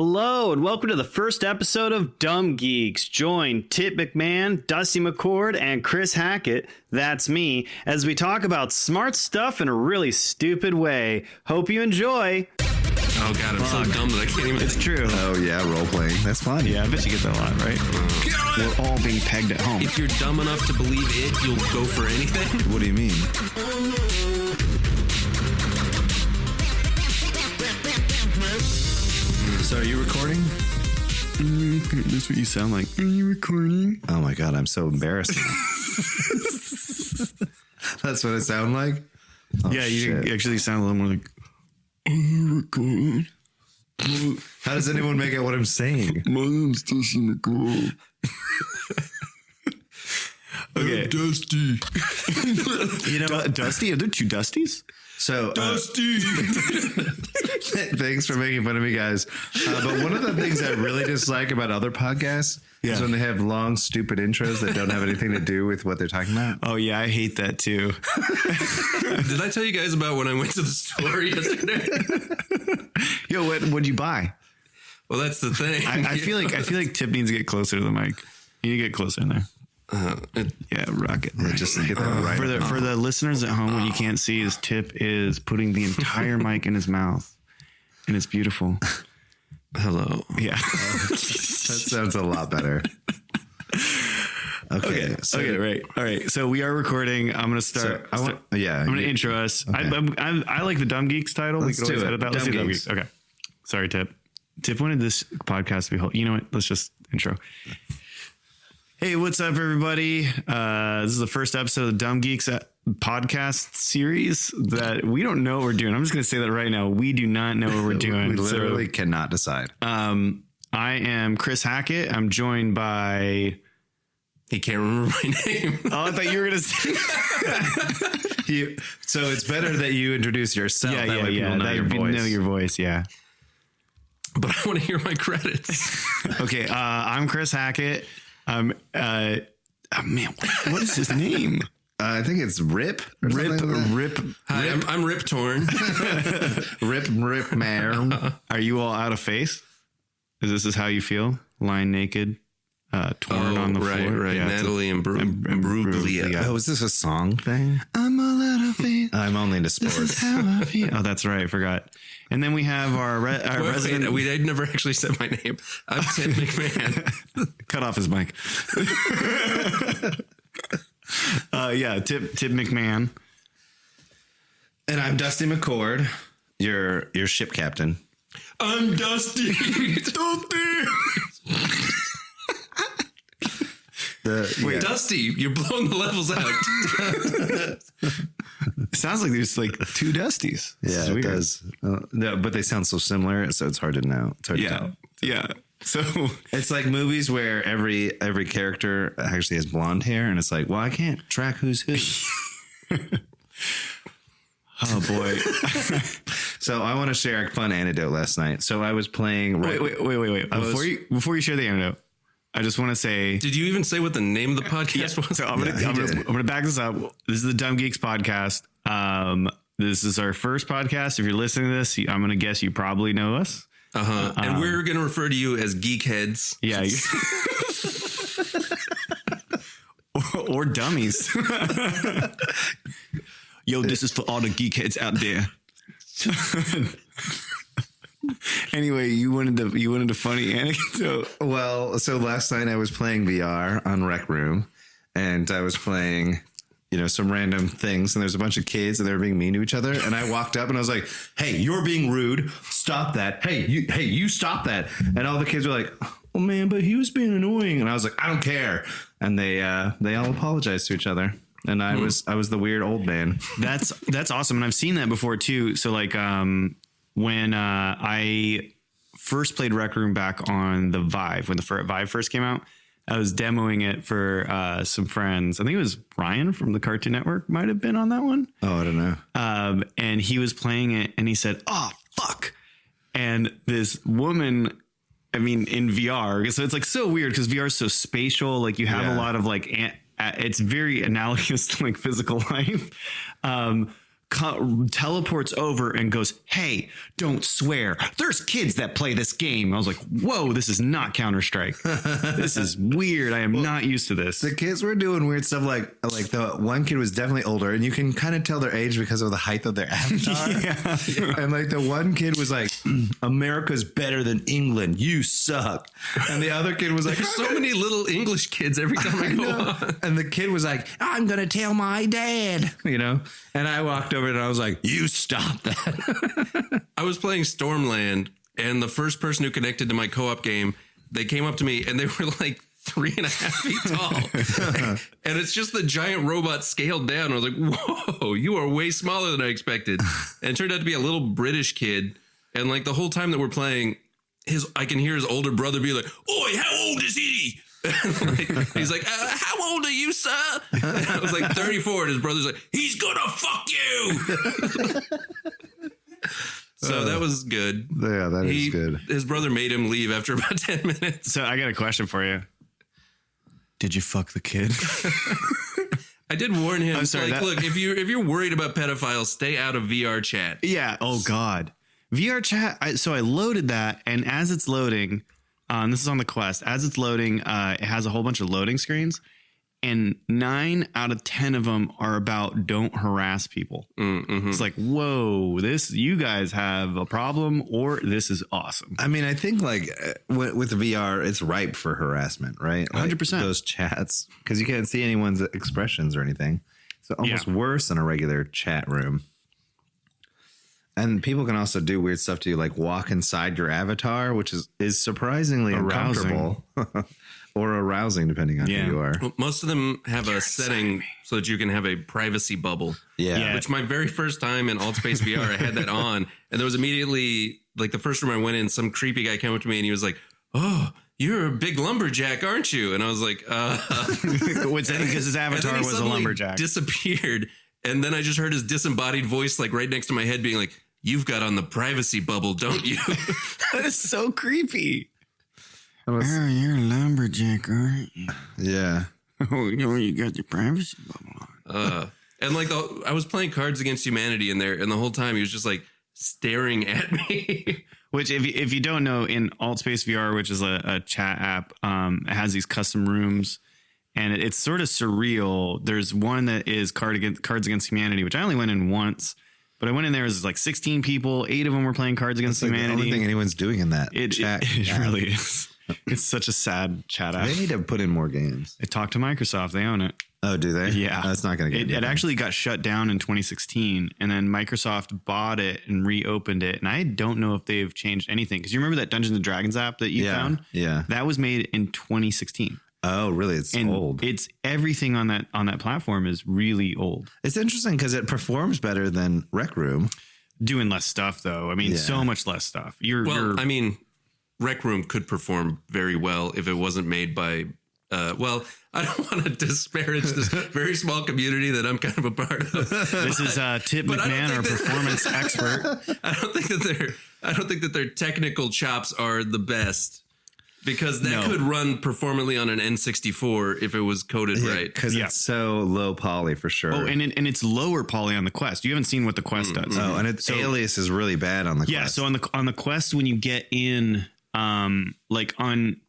Hello and welcome to the first episode of Dumb Geeks. Join Tip McMahon, Dusty McCord, and Chris Hackett, that's me, as we talk about smart stuff in a really stupid way. Hope you enjoy. Oh god, I'm so dumb that I can't even. It's true. Oh yeah, role playing. That's fun. Yeah, I bet you get that a lot, right? We're all being pegged at home. If you're dumb enough to believe it, you'll go for anything. What do you mean? So are you recording? That's what you sound like. Are you recording? Oh my god, I'm so embarrassed. That's what it sounds like? Oh, yeah, you shit. actually sound a little more like, are you recording? How does anyone make out what I'm saying? My name's Dusty McCord. Okay. I'm Dusty. You know, Dusty? Are there two Dusties? So, Dusty. thanks for making fun of me, guys. But one of the things I really dislike about other podcasts is when they have long, stupid intros that don't have anything to do with what they're talking about. Oh, yeah, I hate that too. Did I tell you guys about when I went to the store yesterday? Yo, what'd you buy? Well, that's the thing. I feel like Tip needs to get closer to the mic. You need to get closer in there. Yeah, rock it. Yeah, just get that right. For the listeners at home, what you can't see is Tip is putting the entire mic in his mouth, and it's beautiful. Hello. Yeah, That sounds a lot better. Okay. Right. All right. So we are recording. I'm gonna start. I'm gonna intro us. Okay. I like the Dumb Geeks title. Let's we could always do it. edit that. Let's Dumb do Dumb Geeks. Geeks. Okay. Sorry, Tip. Tip wanted this podcast to be. You know what? Let's just intro. Hey, what's up, everybody? This is the first episode of the Dumb Geeks podcast series that we don't know what we're doing. I'm just going to say that right now. We do not know what we're doing. We literally cannot decide. I am Chris Hackett. I'm joined by... He can't remember my name. Oh, I thought you were going to say... So it's better that you introduce yourself. Yeah. People know your voice. Know your voice, yeah. But I want to hear my credits. Okay, I'm Chris Hackett. Man, what is his name? I think it's Rip. Rip. Hi, I'm Rip Torn. Rip, man. Are you all out of face? Is this how you feel? Lying naked, torn on the floor? Right. Yeah, Natalie and Bruglia. Oh, is this a song thing? I'm all out of face. I'm only into This is sports. how I feel. Oh, that's right. I forgot. And then we have our resident. I never actually said my name. I'm Tim McMahon. Cut off his mic. Tip McMahon. And I'm Dusty McCord, your ship captain. I'm Dusty. Wait, Dusty, you're blowing the levels out. Sounds like there's like two Dusties. yeah, it does. No, but they sound so similar, so it's hard to know. It's hard to tell. Yeah. So It's like movies where every character actually has blonde hair, and it's like, well, I can't track who's who. oh boy. So I want to share a fun anecdote last night. So I was playing. Wait. Before you share the anecdote, I just want to say. Did you even say what the name of the podcast was? So I'm gonna back this up. This is the Dumb Geeks podcast. This is our first podcast. If you're listening to this, I'm gonna guess you probably know us. And we're going to refer to you as geekheads. Yeah. or dummies. Yo, this is for all the geekheads out there. Anyway, you wanted a funny anecdote. Well, so last night I was playing VR on Rec Room, and I was playing, some random things, and there's a bunch of kids, and they were being mean to each other. And I walked up and I was like, "Hey, you're being rude. Stop that. Hey, you stop that." And all the kids were like, "Oh man, but he was being annoying." And I was like, "I don't care." And they all apologized to each other. And I was the weird old man. That's awesome, and I've seen that before too. So like when I first played Rec Room back on the Vive, when the Vive first came out, I was demoing it for some friends. I think it was Ryan from the Cartoon Network might have been on that one. Oh, I don't know. And he was playing it, and he said, "Oh, fuck." And this woman, I mean, in VR, so it's like so weird because VR is so spatial. Like you have a lot of like, it's very analogous to like physical life. teleports over and goes, "Hey, don't swear. There's kids that play this game." I was like, "Whoa, this is not Counter-Strike. This is weird. I am not used to this." The kids were doing weird stuff like the one kid was definitely older, and you can kind of tell their age because of the height of their avatar. Yeah. And like the one kid was like, "America's better than England. You suck." And the other kid was like, There's so many little English kids every time I go on. And the kid was like, "I'm gonna tell my dad," you know. And I walked over and I was like, "You stop that." I was playing Stormland, and the first person who connected to my co-op game, they came up to me and they were like 3.5 feet tall. And it's just the giant robot scaled down. I was like, "Whoa, you are way smaller than I expected." And it turned out to be a little British kid. And like the whole time that we're playing, I can hear his older brother be like, "Oi, how old is he?" He's like, "How old are you, sir?" And I was like, 34. And his brother's like, "He's gonna fuck you." So that was good. Yeah, that is good. His brother made him leave after about 10 minutes. So I got a question for you. Did you fuck the kid? I did warn him. I'm sorry, look, if you're worried about pedophiles, stay out of VR chat. Yeah. Oh God. VR chat. So I loaded that, and as it's loading, this is on the Quest. As it's loading, it has a whole bunch of loading screens, and 9 out of 10 of them are about don't harass people. Mm-hmm. It's like, whoa, you guys have a problem, or this is awesome. I mean, I think like with VR, it's ripe for harassment, right? 100%. Those chats, because you can't see anyone's expressions or anything. So almost worse than a regular chat room. And people can also do weird stuff to you, like walk inside your avatar, which is surprisingly uncomfortable or arousing, depending on who you are. Well, most of them have a setting so that you can have a privacy bubble. Yeah. Which my very first time in Altspace VR, I had that on. And there was immediately, like the first room I went in, some creepy guy came up to me and he was like, "Oh, you're a big lumberjack, aren't you?" And I was like, What's that? Because his avatar was a lumberjack. Disappeared. And then I just heard his disembodied voice like right next to my head being like, "You've got on the privacy bubble, don't you?" That is so creepy. Was, you're a lumberjack, aren't you? Yeah. Oh, you got your privacy bubble on. And like I was playing Cards Against Humanity in there, and the whole time he was just like staring at me. Which, if you don't know, in Altspace VR, which is a chat app, it has these custom rooms, and it's sort of surreal. There's one that is Cards Against Humanity, which I only went in once. But I went in there, it was like 16 people. 8 of them were playing Cards Against Humanity. The only thing anyone's doing in that chat. It really is. It's such a sad chat app. They need to put in more games. They talked to Microsoft. They own it. Oh, do they? Yeah. That's not going to get it actually got shut down in 2016. And then Microsoft bought it and reopened it. And I don't know if they've changed anything. Because you remember that Dungeons & Dragons app that you found? Yeah. That was made in 2016. Oh, really? It's old. It's everything on that platform is really old. It's interesting because it performs better than Rec Room. Doing less stuff, though. I mean, so much less stuff. I mean, Rec Room could perform very well if it wasn't made by. I don't want to disparage this very small community that I'm kind of a part of. This is Tip McMahon, our performance expert. I don't think that their technical chops are the best. Because that could run performantly on an N64 if it was coded right. Because it's so low poly for sure. Oh, and it's lower poly on the Quest. You haven't seen what the Quest does. Oh, and its alias is really bad on the Quest. Yeah, so on the Quest, when you get in, like on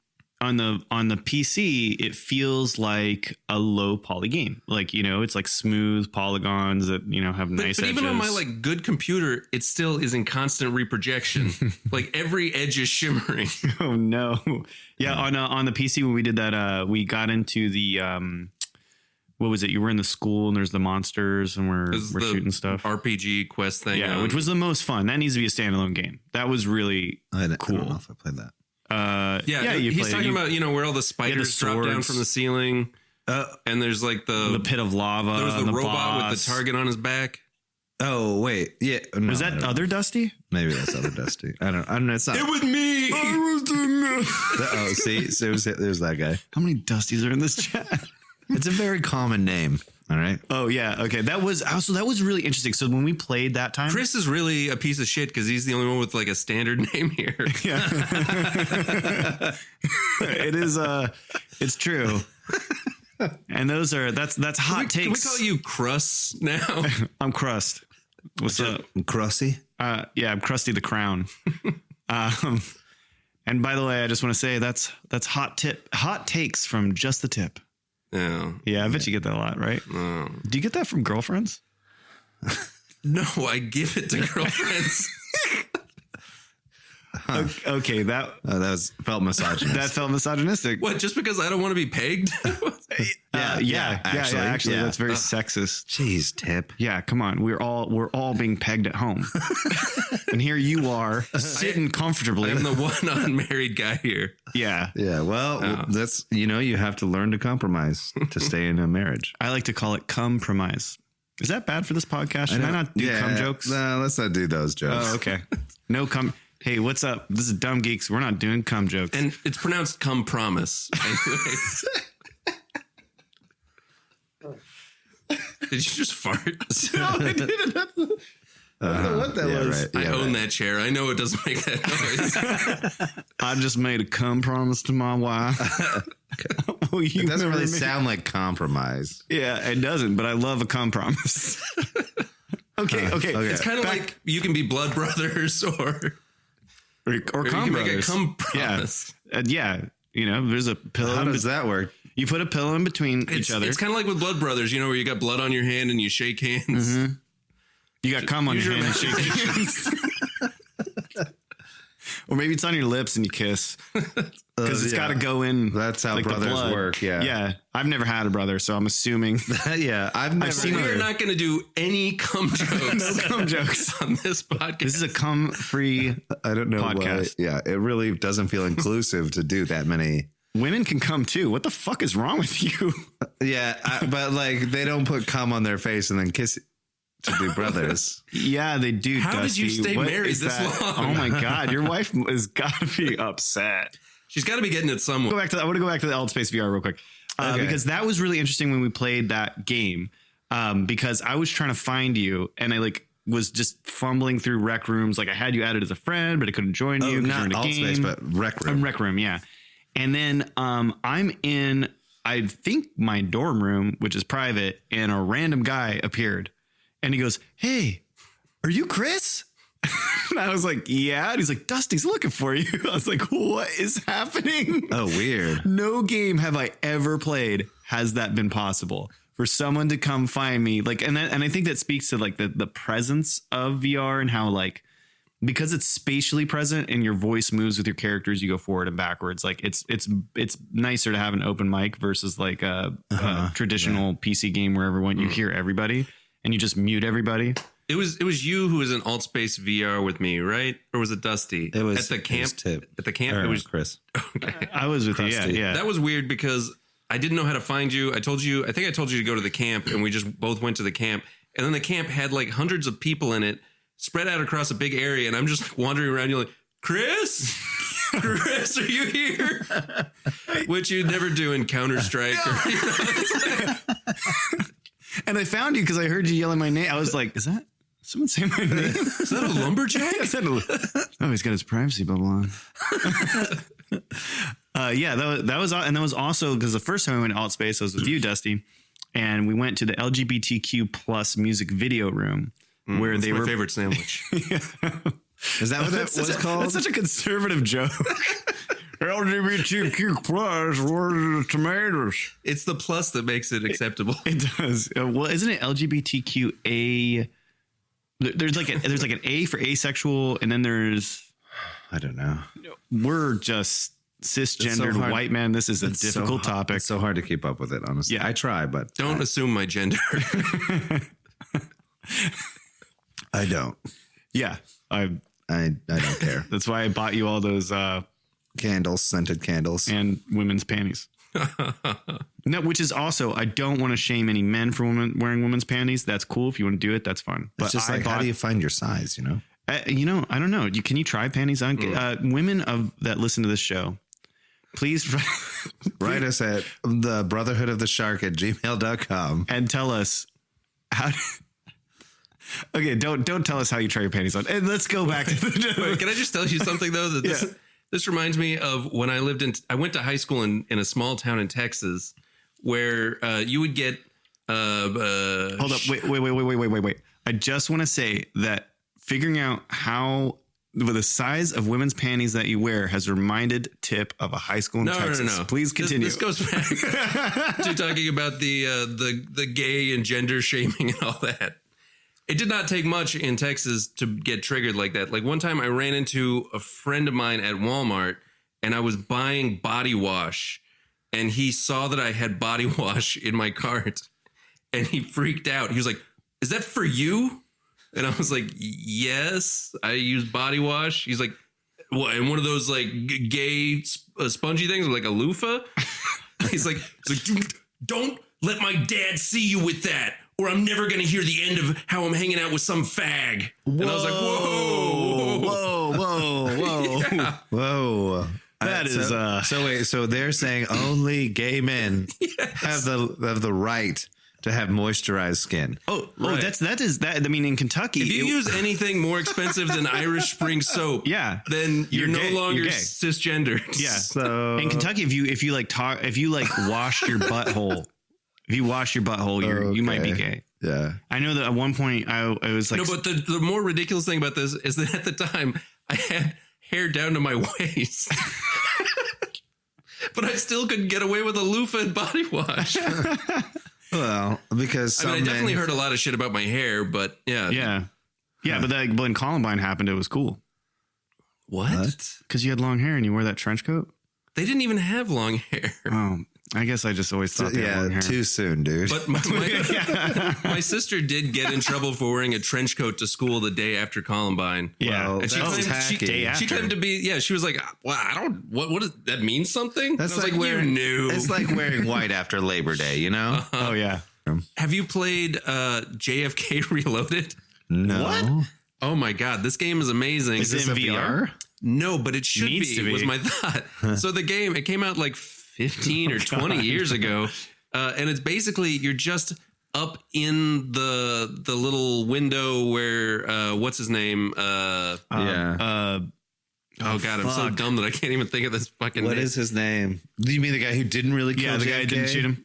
the PC, it feels like a low poly game. Like, it's like smooth polygons that, have nice edges. But even on my like good computer, it still is in constant reprojection. Like every edge is shimmering. Oh no. Yeah. On the PC, when we did that, we got into the, what was it? You were in the school and there's the monsters and we're shooting stuff. RPG Quest thing. Yeah. Which was the most fun. That needs to be a standalone game. That was really cool. I don't know if I played that. He's talking about where all the spiders drop down from the ceiling, and there's like the pit of lava. There was the robot boss with the target on his back. Oh wait, yeah. No, was that other Dusty? Maybe that's other Dusty. I don't know. It's not. It was me. I was doing Oh, see, so it was that guy. How many Dusties are in this chat? It's a very common name. All right. Oh yeah. Okay. That was really interesting. So when we played that time, Chris is really a piece of shit because he's the only one with like a standard name here. Yeah. It is. It's true. And that's hot takes. Can we call you Crust now? I'm Crust. What's up? Crusty? Yeah, I'm Krusty the Crown. And by the way, I just want to say that's hot takes from Just the Tip. Yeah. Yeah, I bet you get that a lot, right? Do you get that from girlfriends? No, I give it to girlfriends. Okay, that felt misogynistic. that felt misogynistic. What? Just because I don't want to be pegged? Yeah, actually, yeah. that's very sexist. Jeez, Tip. Yeah, come on. We're all being pegged at home. And here you are sitting comfortably. I'm the one unmarried guy here. Yeah. Yeah, well, that's, you have to learn to compromise to stay in a marriage. I like to call it compromise. Is that bad for this podcast? Should I not do cum jokes? No, let's not do those jokes. Oh, okay. No cum. Hey, what's up? This is Dumb Geeks. We're not doing cum jokes. And it's pronounced cum promise. Anyways. Did you just fart? No, I didn't. I don't know what that was. Right. I own that chair. I know it doesn't make that noise. I just made a cum promise to my wife. Oh, you It doesn't really remember me? sound like compromise. Yeah, it doesn't, but I love a cum promise. Okay. It's kind of like you can be blood brothers or Or you cum can make a brothers. cum promise. Yeah. There's a pillow. How does that work? You put a pillow in between each other. It's kind of like with blood brothers, where you got blood on your hand and you shake hands. Mm-hmm. You got cum on Use your your hand and shake hands. Or maybe it's on your lips and you kiss. Because it's got to go in. That's how like the brothers blood. work. Yeah. Yeah. I've never had a brother, so I'm assuming. Yeah. I've never seen We're not going to do any cum jokes. No cum jokes. On this podcast. This is a cum-free I don't know podcast. why. Yeah. It really doesn't feel inclusive to do that many. Women can cum too. What the fuck is wrong with you? Yeah. But like they don't put cum on their face and then kiss to do brothers. Yeah, they do. How Dusty. did you stay What married is this that? long? Oh my God. Your wife has got to be upset. She's got to be getting it somewhere. I want to go back to the Old Space VR real quick. Okay. Because that was really interesting when we played that game. Because I was trying to find you and I was just fumbling through rec rooms. Like I had you added as a friend, but I couldn't join you. 'cause you're Not in a alt game. space, but rec room. Rec room, yeah. And then I'm in, I think, my dorm room, which is private, and a random guy appeared. And he goes, "Hey, are you Chris?" And I was like, "Yeah." And he's like, "Dusty's looking for you." I was like, "What is happening?" Oh, weird. No game have I ever played has that been possible for someone to come find me. And I think that speaks to the presence of VR and how because it's spatially present and your voice moves with your characters, you go forward and backwards. It's nicer to have an open mic versus a traditional PC game where you hear everybody and you just mute everybody. It was you who was in Alt Space VR with me, right? Or was it Dusty? It was at the camp. Tip. At the camp, Or it was Chris. Okay. I was with you. Yeah. That was weird because I didn't know how to find you. I think I told you to go to the camp, and we just both went to the camp. And then the camp had hundreds of people in it, spread out across a big area, and I'm just wandering around. You're like, "Chris, Chris, are you here?" Which you'd never do in Counter-Strike. And I found you because I heard you yelling my name. I was like, "Is that someone saying my name? Is that a lumberjack?" Oh, he's got his privacy bubble on. Yeah, that was also because the first time I went to Alt Space, I was with you, Dusty, and we went to the LGBTQ plus music video room where That's they my were favorite sandwich. Is that what that was called? That's such a conservative joke. LGBTQ plus, where's the tomatoes? It's the plus that makes it acceptable. It does. Well, isn't it LGBTQA? There's an A for asexual, and then there's, I don't know. we're just cisgendered hard. white men. This is a difficult topic. It's so hard to keep up with it, honestly. Yeah. I try, but Don't assume my gender. I don't. Yeah, I don't care. that's why I bought you all those Candles, scented candles. and women's panties. No, which is also, I don't want to shame any men for wearing women's panties. That's cool. If you want to do it, that's fine. It's just how do you find your size, you know? I don't know. Can you try panties on? Women that listen to this show, please Write us at the Brotherhood of the Shark at gmail.com. and tell us how. Okay, don't tell us how you try your panties on. And let's go back to the. Wait, can I just tell you something though? That this reminds me of when I went to high school in a small town in Texas where you would get. Hold up! Wait! I just want to say that figuring out how with the size of women's panties that you wear has reminded Tip of a high school in Texas. No. Please continue. This goes back to talking about the gay and gender shaming and all that. It did not take much in Texas to get triggered like that. Like one time I ran into a friend of mine at Walmart and I was buying body wash and he saw that I had body wash in my cart and he freaked out. He was like, "Is that for you?" And I was like, "Yes, I use body wash." He's like, "What? And one of those like gay spongy things, like a loofah?" He's like, "Don't let my dad see you with that, or I'm never going to hear the end of how I'm hanging out with some fag." Whoa, and I was like, whoa. Yeah. Whoa. That is so wait, so they're saying only gay men have the right to have moisturized skin. Right. That is. I mean, in Kentucky, If you use anything more expensive than Irish Spring soap, then you're no longer cisgender. Yeah. So in Kentucky, if you wash your butthole, you might be gay. Yeah. I know that at one point I was like, no, but the more ridiculous thing about this is that at the time I had hair down to my waist. But I still couldn't get away with a loofah and body wash. Well, because I definitely heard a lot of shit about my hair, but yeah. But when Columbine happened, it was cool. What? Because you had long hair and you wore that trench coat. They didn't even have long hair. Oh, I guess I just always thought they had long hair. Too soon, dude. But my sister did get in trouble for wearing a trench coat to school the day after Columbine. Yeah, well, and she claimed to be. Yeah, she was like, "Well, I don't. What does that mean? Something?" That's like wearing. You knew. It's like wearing white after Labor Day. You know? Oh yeah. Have you played JFK Reloaded? No. What? Oh my god, this game is amazing. Is it in VR? No, but it should Needs to be. Was my thought. So the game, it came out like 15 or 20 years ago, and it's basically you're just up in the little window where what's his name? Oh god, I'm so dumb that I can't even think of this fucking What name. is his name? Do you mean the guy who didn't really kill The guy who didn't shoot him.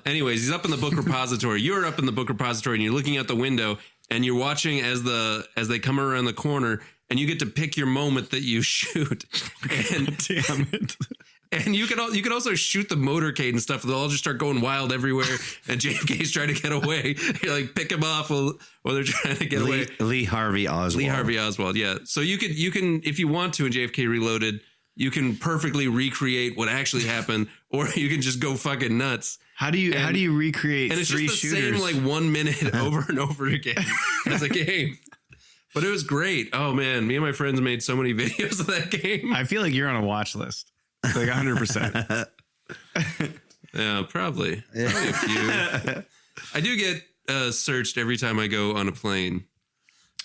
Anyways, he's up in the book repository. You're up in the book repository, and you're looking out the window, and you're watching as they come around the corner, and you get to pick your moment that you shoot. And Damn it. And you can also shoot the motorcade and stuff. They'll all just start going wild everywhere. And JFK's trying to get away. You're like, pick him off while they're trying to get away. Lee Harvey Oswald. Yeah. So you can, if you want to in JFK Reloaded, you can perfectly recreate what actually happened, or you can just go fucking nuts. How do you recreate? And it's three just the shooters? same like 1 minute over and over again as a game. But it was great. Oh man, me and my friends made so many videos of that game. I feel like you're on a watch list. Like 100%. Yeah, probably. Yeah. Probably a few. I do get searched every time I go on a plane.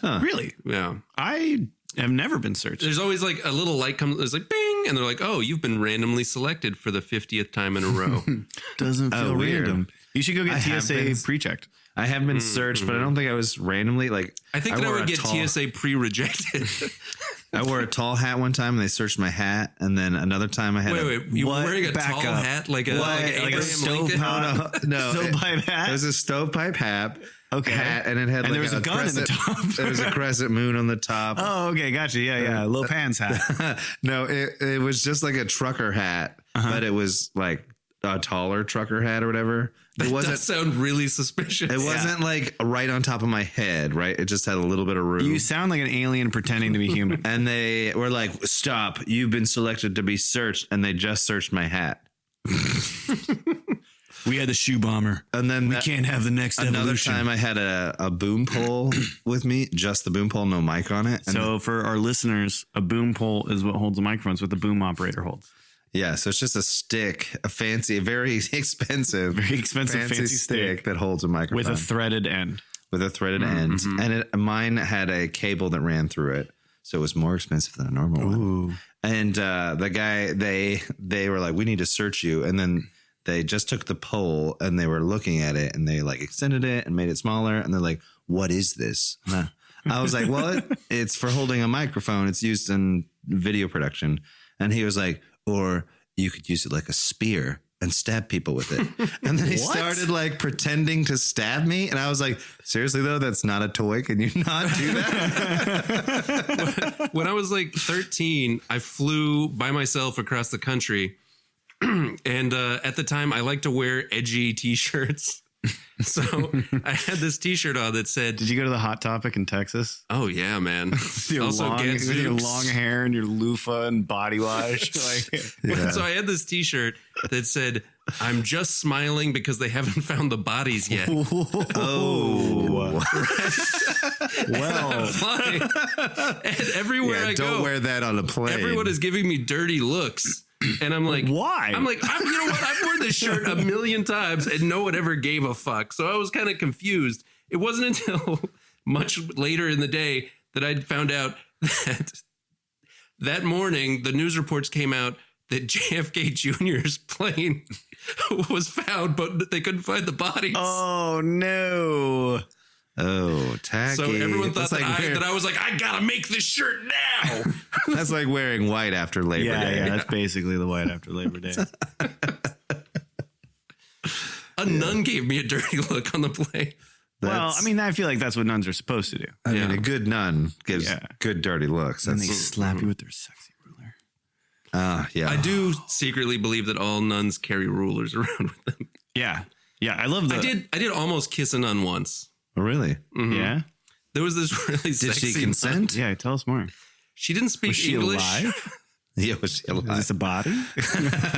Huh. Really? Yeah. I have never been searched. There's always like a little light comes. It's like bing, and they're like, "Oh, you've been randomly selected for the 50th time in a row." Doesn't feel random. You should go get TSA pre-checked. I have been searched, but I don't think I was randomly like. I think that I would get TSA pre-rejected. I wore a tall hat one time and they searched my hat, and then another time I had. Wait, you were wearing a tall hat like a stovepipe? No, stovepipe hat. It was a stovepipe hat. Okay, hat, and it had there was a gun in the top. There was a crescent moon on the top. Oh, okay, gotcha. Yeah, Lil Pan's hat. No, it was just like a trucker hat, but it was like a taller trucker hat or whatever. It does sound really suspicious. It wasn't like right on top of my head, right? It just had a little bit of room. You sound like an alien pretending to be human. And they were like, "Stop! You've been selected to be searched," and they just searched my hat. We had the shoe bomber, and then we can't have the next another evolution. time I had a boom pole with me, just the boom pole, no mic on it. And so for our listeners, a boom pole is what holds the microphones, what the boom operator holds. Yeah, so it's just a stick, a very expensive fancy stick that holds a microphone with a threaded end. And mine had a cable that ran through it, so it was more expensive than a normal one. And the guy, they were like, "We need to search you," and then they just took the pole and they were looking at it and they like extended it and made it smaller, and they're like, "What is this?" I was like, "Well, it's for holding a microphone. It's used in video production," and he was like, "Or you could use it like a spear." and stab people with it. And then he started like pretending to stab me. And I was like, seriously though, that's not a toy. Can you not do that? When I was like 13, I flew by myself across the country. And at the time, I like to wear edgy T-shirts. So I had this T-shirt on that said, Did you go to the Hot Topic in Texas? "Oh yeah, man." With your long hair and your loofah and body wash. So I had this T-shirt that said, "I'm just smiling because they haven't found the bodies yet." Oh, well, Flying. And everywhere I go, don't wear that on a plane. everyone is giving me dirty looks. And I'm like, why? I'm like, you know what? I've worn this shirt a million times and no one ever gave a fuck. So I was kind of confused. It wasn't until much later in the day that I found out that morning, the news reports came out that JFK Jr.'s plane was found, but they couldn't find the bodies. Oh, no. Oh, tacky. So everyone thought That's that I was like, I gotta make this shirt now. That's like wearing white after Labor Day. Yeah, that's basically the white after Labor Day. A nun gave me a dirty look on the plane. Well, I mean, I feel like that's what nuns are supposed to do. I mean, a good nun gives Yeah. good dirty looks. And That's, they slap you with their sexy ruler. yeah. I do secretly believe that all nuns carry rulers around with them. Yeah. Yeah, I love the... I did almost kiss a nun once. Oh, really? Yeah? There was this really Did sexy she consent? Yeah, tell us more. She didn't speak Was she English. alive? Yeah, was she Is alive? this a body?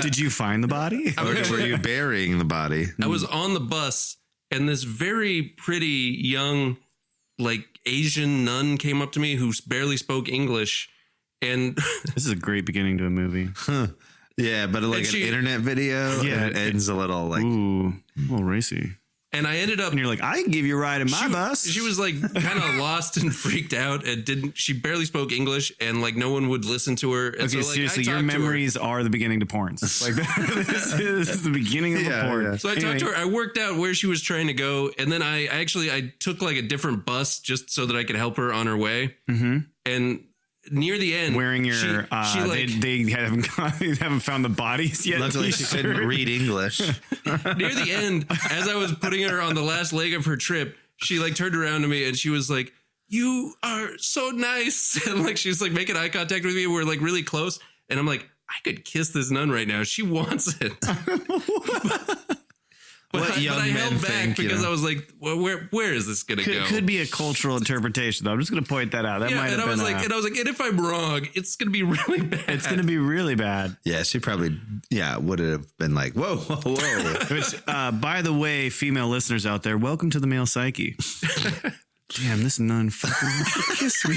Did you find the body? Or were you burying the body? I was on the bus and this very pretty young, like Asian nun came up to me who barely spoke English. And This is a great beginning to a movie. Yeah, but like she- an internet video, Yeah. and it ends a little like, Ooh, a little racy. and I ended up And you're like, I can give you a ride in my bus. She was like kind of lost and freaked out and she barely spoke English and like no one would listen to her. And Okay, so, like, seriously, I your talked to her. memories are the beginning to porns. Like this is the beginning of Yeah, a porn. yeah. So I talked to her. I worked out where she was trying to go, and then I took like a different bus just so that I could help her on her way. Mm-hmm. And near the end, Wearing your, she like they haven't found the bodies yet. luckily she t-shirt. couldn't read English. near the end, as I was putting her on the last leg of her trip, she like turned around to me and she was like, "You are so nice," and like she's like making eye contact with me. We're like really close, and I'm like, I could kiss this nun right now. She wants it. But young I men held back think, because you know? I was like, well, where is this gonna go? Could be a cultural interpretation, though. I'm just going to point that out. That Yeah, might and have I was been like, and if I'm wrong, it's gonna be really bad. it's going to be really bad. Yeah, she probably, would have been like, whoa, whoa, whoa. Which, by the way, female listeners out there, welcome to the male psyche. Damn, this nun fucking kiss me.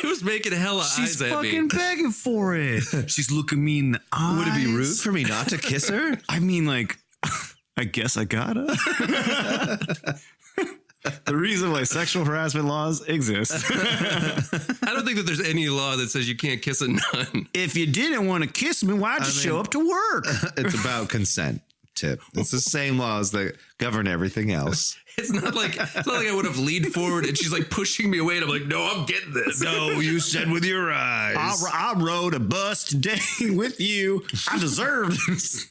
She was making hella She's eyes at me. fucking begging for it. She's looking me in the eyes. Would it be rude for me not to kiss her? I mean, like, I guess I gotta. The reason why sexual harassment laws exist. I don't think that there's any law that says you can't kiss a nun. If you didn't want to kiss me, why'd you show up to work? It's about consent, Tip. It's the same laws that govern everything else. It's not like I would have leaned forward and she's like pushing me away and I'm like, no, I'm getting this. No, you said with your eyes. I rode a bus today with you. I deserved this.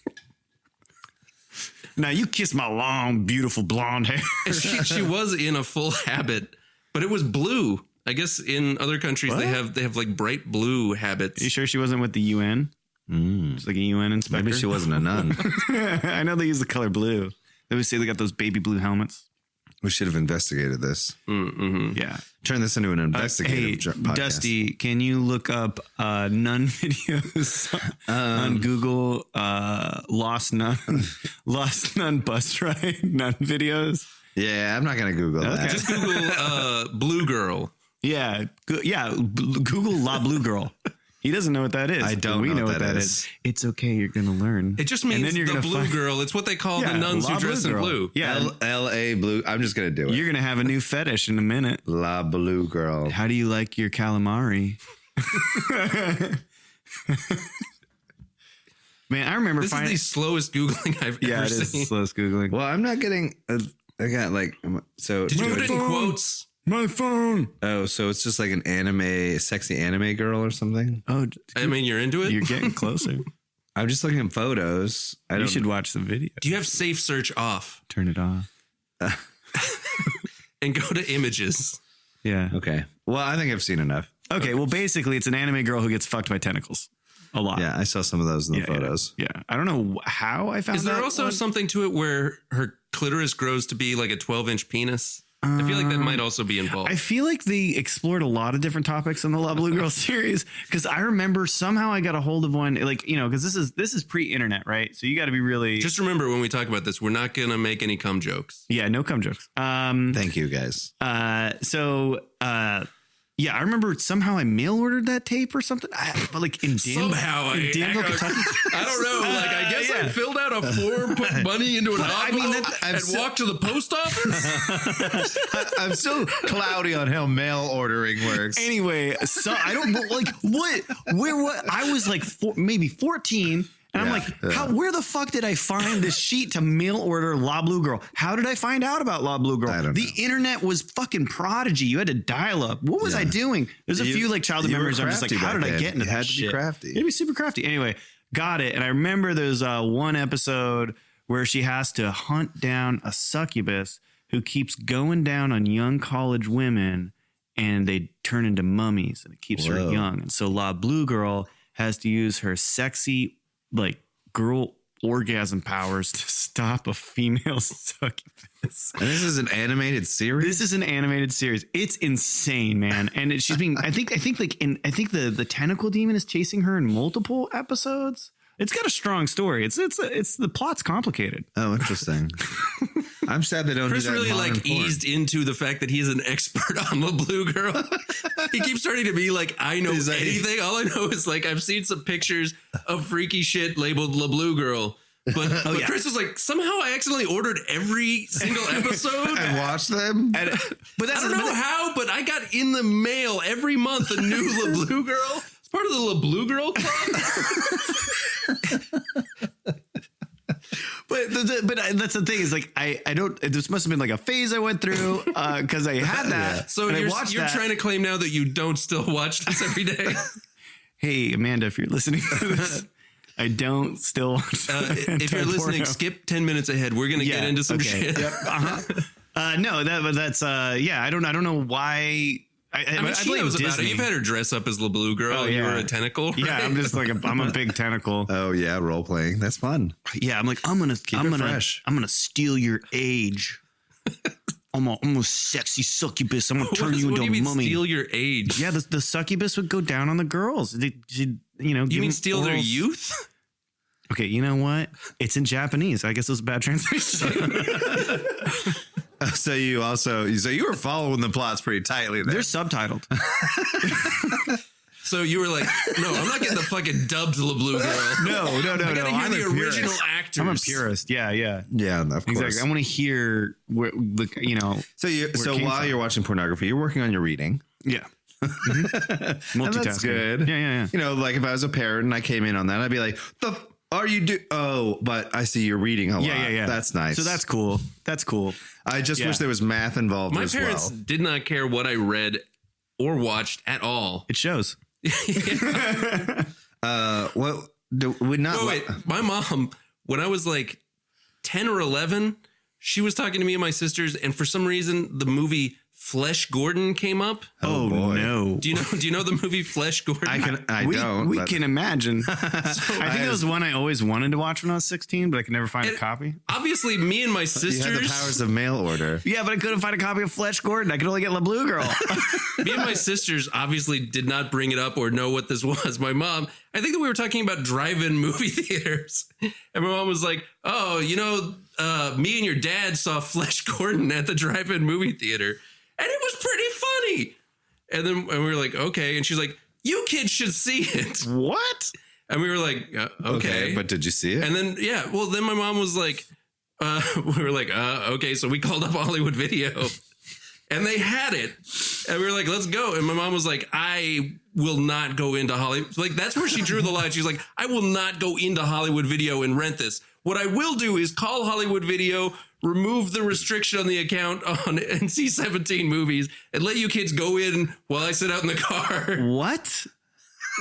Now you kiss my long, beautiful blonde hair. And she was in a full habit, but it was blue. I guess in other countries they have like bright blue habits. Are you sure she wasn't with the UN? She's like a UN inspector. Maybe she wasn't a nun. I know they use the color blue. They always say they got those baby blue helmets. We should have investigated this. Yeah. Turn this into an investigative podcast. Dusty, can you look up nun videos on Google? Lost nun bus ride nun videos. Yeah, I'm not going to Google that. Just Google blue girl. Yeah, Google La Blue Girl. He doesn't know what that is. I don't We know know what what that that is. is. It's okay. You're going to learn. It just means you're the gonna blue girl. It's what they call the nuns La who dress Blue in Girl. blue. Yeah. L.A. Blue. I'm just going to do it. You're going to have a new fetish in a minute. La Blue Girl. How do you like your calamari? Man, I remember This is finding... the slowest Googling I've Yeah, ever it is seen. slowest Googling. Well, I'm not getting... I got like... So Did you put it in quotes? My phone. Oh, so it's just like an sexy anime girl or something? Oh, I mean, you're into it? you're getting closer. I'm just looking at photos. You should watch the video. Do you have safe search off? Turn it off. And go to images. Yeah. Okay. Well, I think I've seen enough. Okay. Well, basically, it's an anime girl who gets fucked by tentacles. A lot. Yeah, I saw some of those in the photos. Yeah. I don't know how I found. Is there also something to it where her clitoris grows to be like a 12-inch penis? I feel like that might also be involved. I feel like they explored a lot of different topics in the Love Blue Girl series, because I remember somehow I got a hold of one, like, because this is pre-internet, right? So you got to be really just remember when we talk about this, we're not gonna make any cum jokes. Yeah, no cum jokes. Thank you, guys. Yeah, I remember somehow I mail ordered that tape or something. But like in Danville, Kentucky. I don't know. Like, I guess I filled out a form, put money into an envelope, and walked to the post office. I'm so cloudy on how mail ordering works. Anyway, so I don't like what I was like maybe 14. And I'm like, where the fuck did I find this sheet to mail order La Blue Girl? How did I find out about La Blue Girl? I don't know. The internet was fucking prodigy. You had to dial up. What was I doing? There's a few like childhood memories. I'm just like, how did I get into that shit? You had to be crafty. You had to be super crafty. Anyway, got it. And I remember there's one episode where she has to hunt down a succubus who keeps going down on young college women, and they turn into mummies, and it keeps her young. And so La Blue Girl has to use her sexy, like, girl orgasm powers to stop a female succubus. And this is an animated series? This is an animated series. It's insane, man. And she's being, I think the tentacle demon is chasing her in multiple episodes. It's got a strong story. It's the plot's complicated. Oh, interesting. I'm sad they don't Chris do that. Really like eased into the fact that he's an expert on the Blue Girl. He keeps starting to be like, I know anything. All I know is like I've seen some pictures of freaky shit labeled La Blue Girl. But Chris was like, somehow I accidentally ordered every single episode and watched them. But that's, I don't know how, but I got in the mail every month a new La Blue Girl. It's part of the La Blue Girl Club. But that's the thing is like I don't. This must have been like a phase I went through because I had that. So you're trying to claim now that you don't still watch this every day. Hey Amanda, if you're listening to this, I don't still watch. If you're listening, skip 10 minutes ahead. We're gonna get into some shit. Yep. No, that's I don't know why. I mean, she knows about it. You've had her dress up as La Blue Girl. Oh, You were a tentacle. Right? Yeah, I'm just like I'm a big tentacle. Oh yeah, role playing. That's fun. Yeah, I'm like I'm gonna steal your age. I'm a sexy succubus. I'm gonna turn you into a mummy. Steal your age? Yeah, the succubus would go down on the girls. You mean steal their youth? Okay, you know what? It's in Japanese. I guess it was a bad translation. So you were following the plots pretty tightly there. They're subtitled. So you were like, no, I'm not getting the fucking dubbed La Blue Girl. No. I gotta hear the original actors. I'm a purist. Yeah. Yeah, of course. Exactly. I want to hear where, So while you're watching pornography, you're working on your reading. Yeah. Mm-hmm. Multitasking. That's good. Yeah. Like if I was a parent and I came in on that, I'd be like, but I see you're reading a lot. Yeah. That's nice. So that's cool. I just wish there was math involved as well. My parents did not care what I read or watched at all. It shows. My mom, when I was like 10 or 11, she was talking to me and my sisters, and for some reason the movie Flesh Gordon came up. Oh boy. No. Do you know the movie Flesh Gordon? We can imagine. I think it was one I always wanted to watch when I was 16, but I could never find a copy. Obviously, me and my sisters. You had the powers of mail order. Yeah, but I couldn't find a copy of Flesh Gordon. I could only get La Blue Girl. Me and my sisters obviously did not bring it up or know what this was. My mom, I think that we were talking about drive-in movie theaters. And my mom was like, me and your dad saw Flesh Gordon at the drive-in movie theater. And it was pretty funny. And we were like, okay. And she's like, you kids should see it. What? And we were like, okay. But did you see it? And then, then my mom was like, we were like, okay. So we called up Hollywood Video and they had it. And we were like, let's go. And my mom was like, I will not go into Hollywood. Like, that's where she drew the line. She's like, I will not go into Hollywood Video and rent this. What I will do is call Hollywood Video, remove the restriction on the account on NC-17 movies, and let you kids go in while I sit out in the car. What?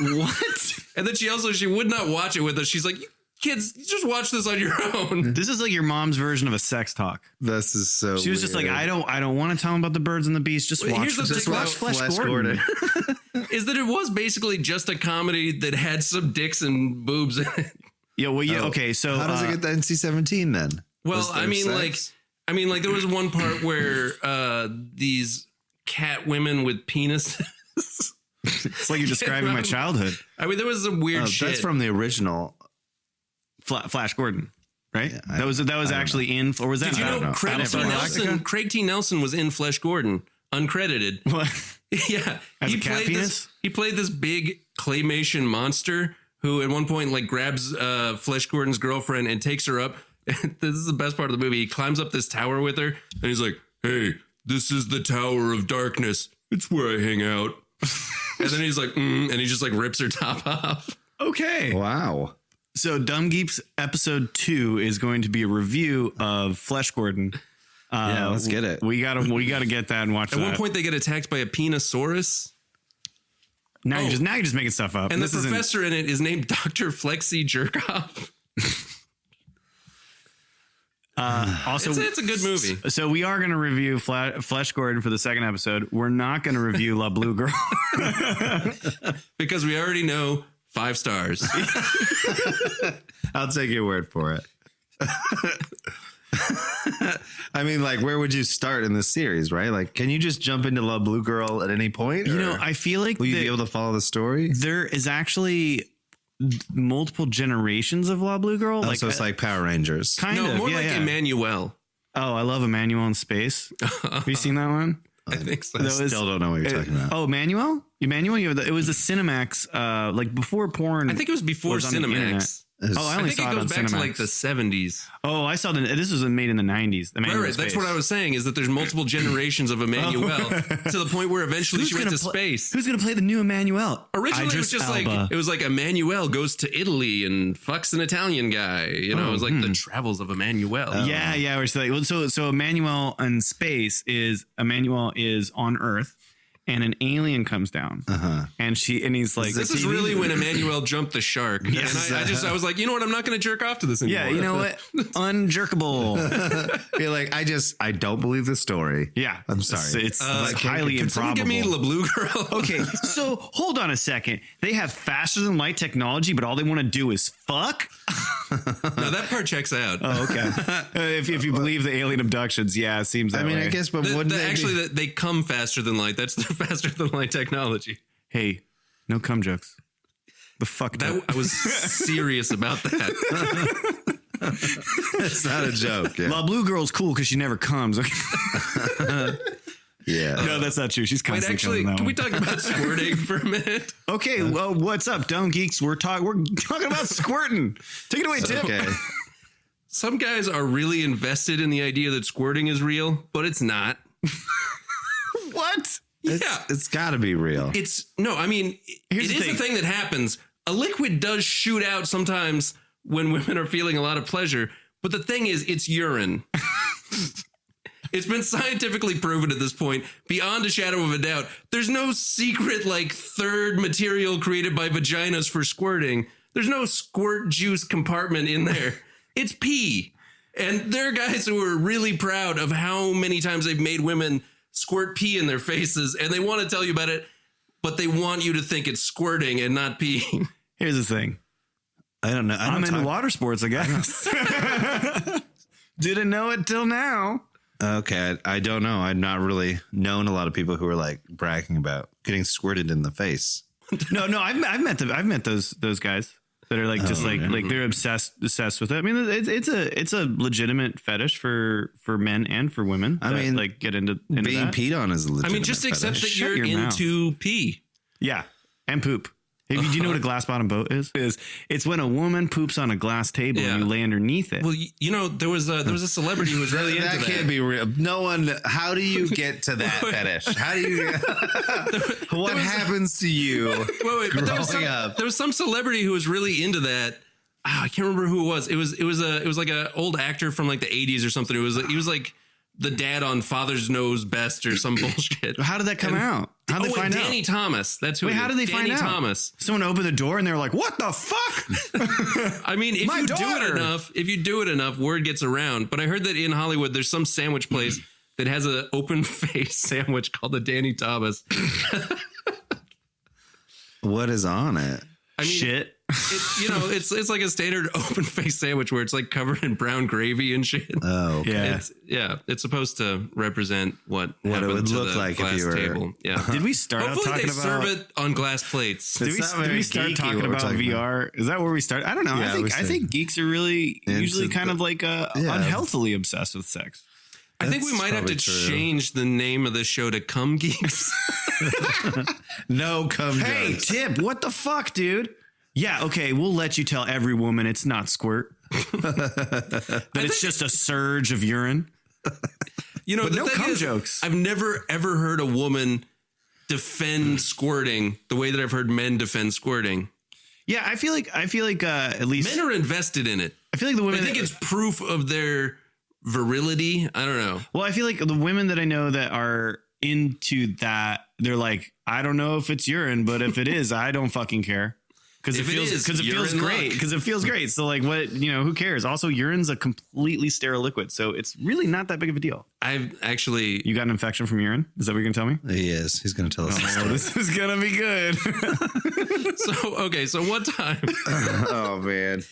What? And then she would not watch it with us. She's like, you kids, just watch this on your own. This is like your mom's version of a sex talk. This is so. She was just like, I don't want to tell them about the birds and the bees. Just watch. Here's the Just thing watch about Flash Gordon. Is that it was basically just a comedy that had some dicks and boobs in it. Yeah. Well. Yeah. Okay. So How does it get the NC-17 then? Well, Was there I mean, sex? like there was one part where these cat women with penises. it's like you're describing my childhood. I mean, there was some weird shit. That's from the original. Flash Gordon, right? Yeah, that was actually in, or was that? Did you know Craig T. Nelson was in Flash Gordon, uncredited? What? Yeah, As a cat penis? He played this big claymation monster who, at one point, like grabs Flash Gordon's girlfriend and takes her up. This is the best part of the movie. He climbs up this tower with her, and he's like, "Hey, this is the Tower of Darkness. It's where I hang out." And then he's like, and he just like rips her top off. Okay. Wow. So Dumb Geeks episode 2 is going to be a review of Flesh Gordon. Yeah, let's get it. We gotta get that and watch At that. one point, they get attacked by a penisaurus. Now you're just making stuff up. And the professor in it is named Dr. Flexi Jerkoff. Also, it's a good movie. So we are going to review Flesh Gordon for the second episode. We're not going to review La Blue Girl. Because we already know 5 stars. I'll take your word for it. I mean, like, where would you start in this series, right? Like, can you just jump into La Blue Girl at any point? You or know, I feel like will you be able to follow the story? there is actually multiple generations of La Blue Girl. So it's like Power Rangers. Kind No, of. more yeah, like yeah. Emmanuel. Oh, I love Emmanuel in Space. Have you seen that one? I think so. I still don't know what you're talking about. Oh, Emmanuel? It was the Cinemax, like before porn. I think it was before was on the internet. Cinemax. Oh, I I only think saw it it on goes back to Cinemax. like the 70s. Oh, I saw this was made in the 90s. Right. That's what I was saying, is that there's multiple generations of Emmanuel to the point where eventually she went to space. Who's going to play the new Emmanuel? Originally, it was just Alba. like Emmanuel goes to Italy and fucks an Italian guy. You know, it was like the travels of Emmanuel. Yeah. Where she's like, so Emmanuel in space is on Earth. And an alien comes down, and he's like, This is really when Emmanuel jumped the shark. Yes. And I was like, you know what? I'm not going to jerk off to this anymore. yeah, you know what? Unjerkable. You're like, I don't believe the story. Yeah, I'm sorry. It's highly Can someone improbable. give me La Blue Girl? Okay, so hold on a second. They have faster than light technology, but all they want to do is fuck. No, that part checks out. Oh, okay. If you believe the alien abductions, yeah, it seems that way. I guess, but wouldn't they They come faster than light. That's the faster than light technology. Hey, no cum jokes. The fuck That I was serious about that. It's not a joke. Yeah. La Blue Girl's cool because she never comes. Yeah. No, that's not true. She's Wait, constantly actually, coming that can we one. talk about squirting for a minute? Okay, well, what's up, Dumb Geeks? We're talking about squirting. Take it away, Tim. Okay. Some guys are really invested in the idea that squirting is real, but it's not. What? Yeah. It's got to be real. I mean, Here's it the is thing. a thing that happens. A liquid does shoot out sometimes when women are feeling a lot of pleasure, but the thing is, it's urine. It's been scientifically proven at this point, beyond a shadow of a doubt. There's no secret, like, third material created by vaginas for squirting. There's no squirt juice compartment in there. It's pee. And there are guys who are really proud of how many times they've made women squirt pee in their faces, and they want to tell you about it, but they want you to think it's squirting and not peeing. Here's the thing. I don't know. I'm into water sports, I guess. Didn't know it till now. Okay, I don't know. I've not really known a lot of people who are like bragging about getting squirted in the face. No, I've met those guys that are like like they're obsessed with it. I mean, it's a legitimate fetish for men and for women. I mean, like get into Being that. peed on is a legitimate Just accept fetish. that Shut you're your mouth. into pee. Yeah, and poop. Do you know what a glass bottom boat is? It's when a woman poops on a glass table and you lay underneath it. Well, you know, there was a celebrity who was really into That that. can't be real. No one. How do you get to that fetish? How do you? What happens to you? Wait, but growing up? there was some celebrity who was really into that. Oh, I can't remember who it was. It was like an old actor from like the 80s or something. He was like the dad on Father's Knows Best or some bullshit. How did that come out? How did they find Danny Thomas. That's who. Wait, how did they find out? Danny Thomas. Someone opened the door and they were like, "What the fuck?" I mean, if you do it enough, word gets around. But I heard that in Hollywood, there's some sandwich place that has an open face sandwich called the Danny Thomas. What is on it? I mean, Shit. It's like a standard open face sandwich where it's like covered in brown gravy and shit. Oh, okay. It's supposed to represent what it would look like if you were. Table. Yeah. Did we start out Hopefully talking they serve about? it on glass plates. Did we start geeky talking what we're about talking VR? Is that where we start? I don't know. Yeah, I think geeks are really usually kind of like unhealthily obsessed with sex. I think we That's might have to probably true. change the name of the show to Cum Geeks. No, come. Hey, jokes. Tip, what the fuck, dude? Yeah, okay, we'll let you tell every woman it's not squirt. That it's just a surge of urine. You know, But the no thing cum is, jokes. I've never ever heard a woman defend squirting the way that I've heard men defend squirting. Yeah, I feel like at least Men are invested in it. I feel like the women I think it's proof of their virility. I don't know. well, I feel like the women that I know that are into that, they're like, I don't know if it's urine, but if it is, I don't fucking care. Because it If it feels is, because it you're feels in great. luck. Because it feels great. So like what, who cares? Also, urine's a completely sterile liquid. So it's really not that big of a deal. I've actually You got an infection from urine? Is that what you're gonna tell me? He is. He's going to tell us. the story. This is gonna be good. so one time Oh man.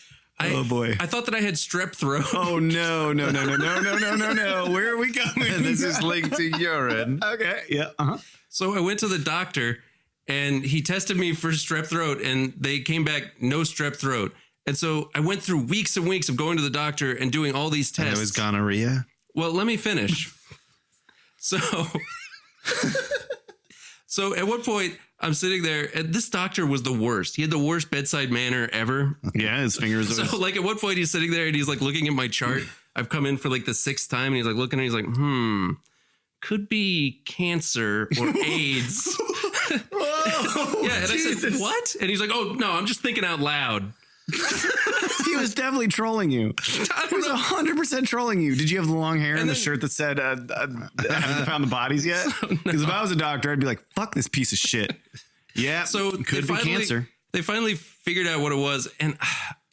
Oh, boy. I thought that I had strep throat. Oh no. Where are we going? This is linked to urine. Okay. Yeah. Uh-huh. So I went to the doctor and he tested me for strep throat and they came back no strep throat. And so I went through weeks and weeks of going to the doctor and doing all these And tests. it was gonorrhea. Well, let me finish. So at one point I'm sitting there and this doctor was the worst. He had the worst bedside manner ever. Yeah, his fingers. So like at one point he's sitting there and he's like looking at my chart. I've come in for like the 6th time and he's like looking and he's like, could be cancer or AIDS. Yeah, and I said, what? And he's like, oh, no, I'm just thinking out loud. He was definitely trolling you. He was 100% trolling you. Did you have the long hair and the shirt that said, haven't found the bodies yet? Because if I was a doctor, I'd be like, fuck this piece of shit. Yeah, So could be cancer. They finally figured out what it was, and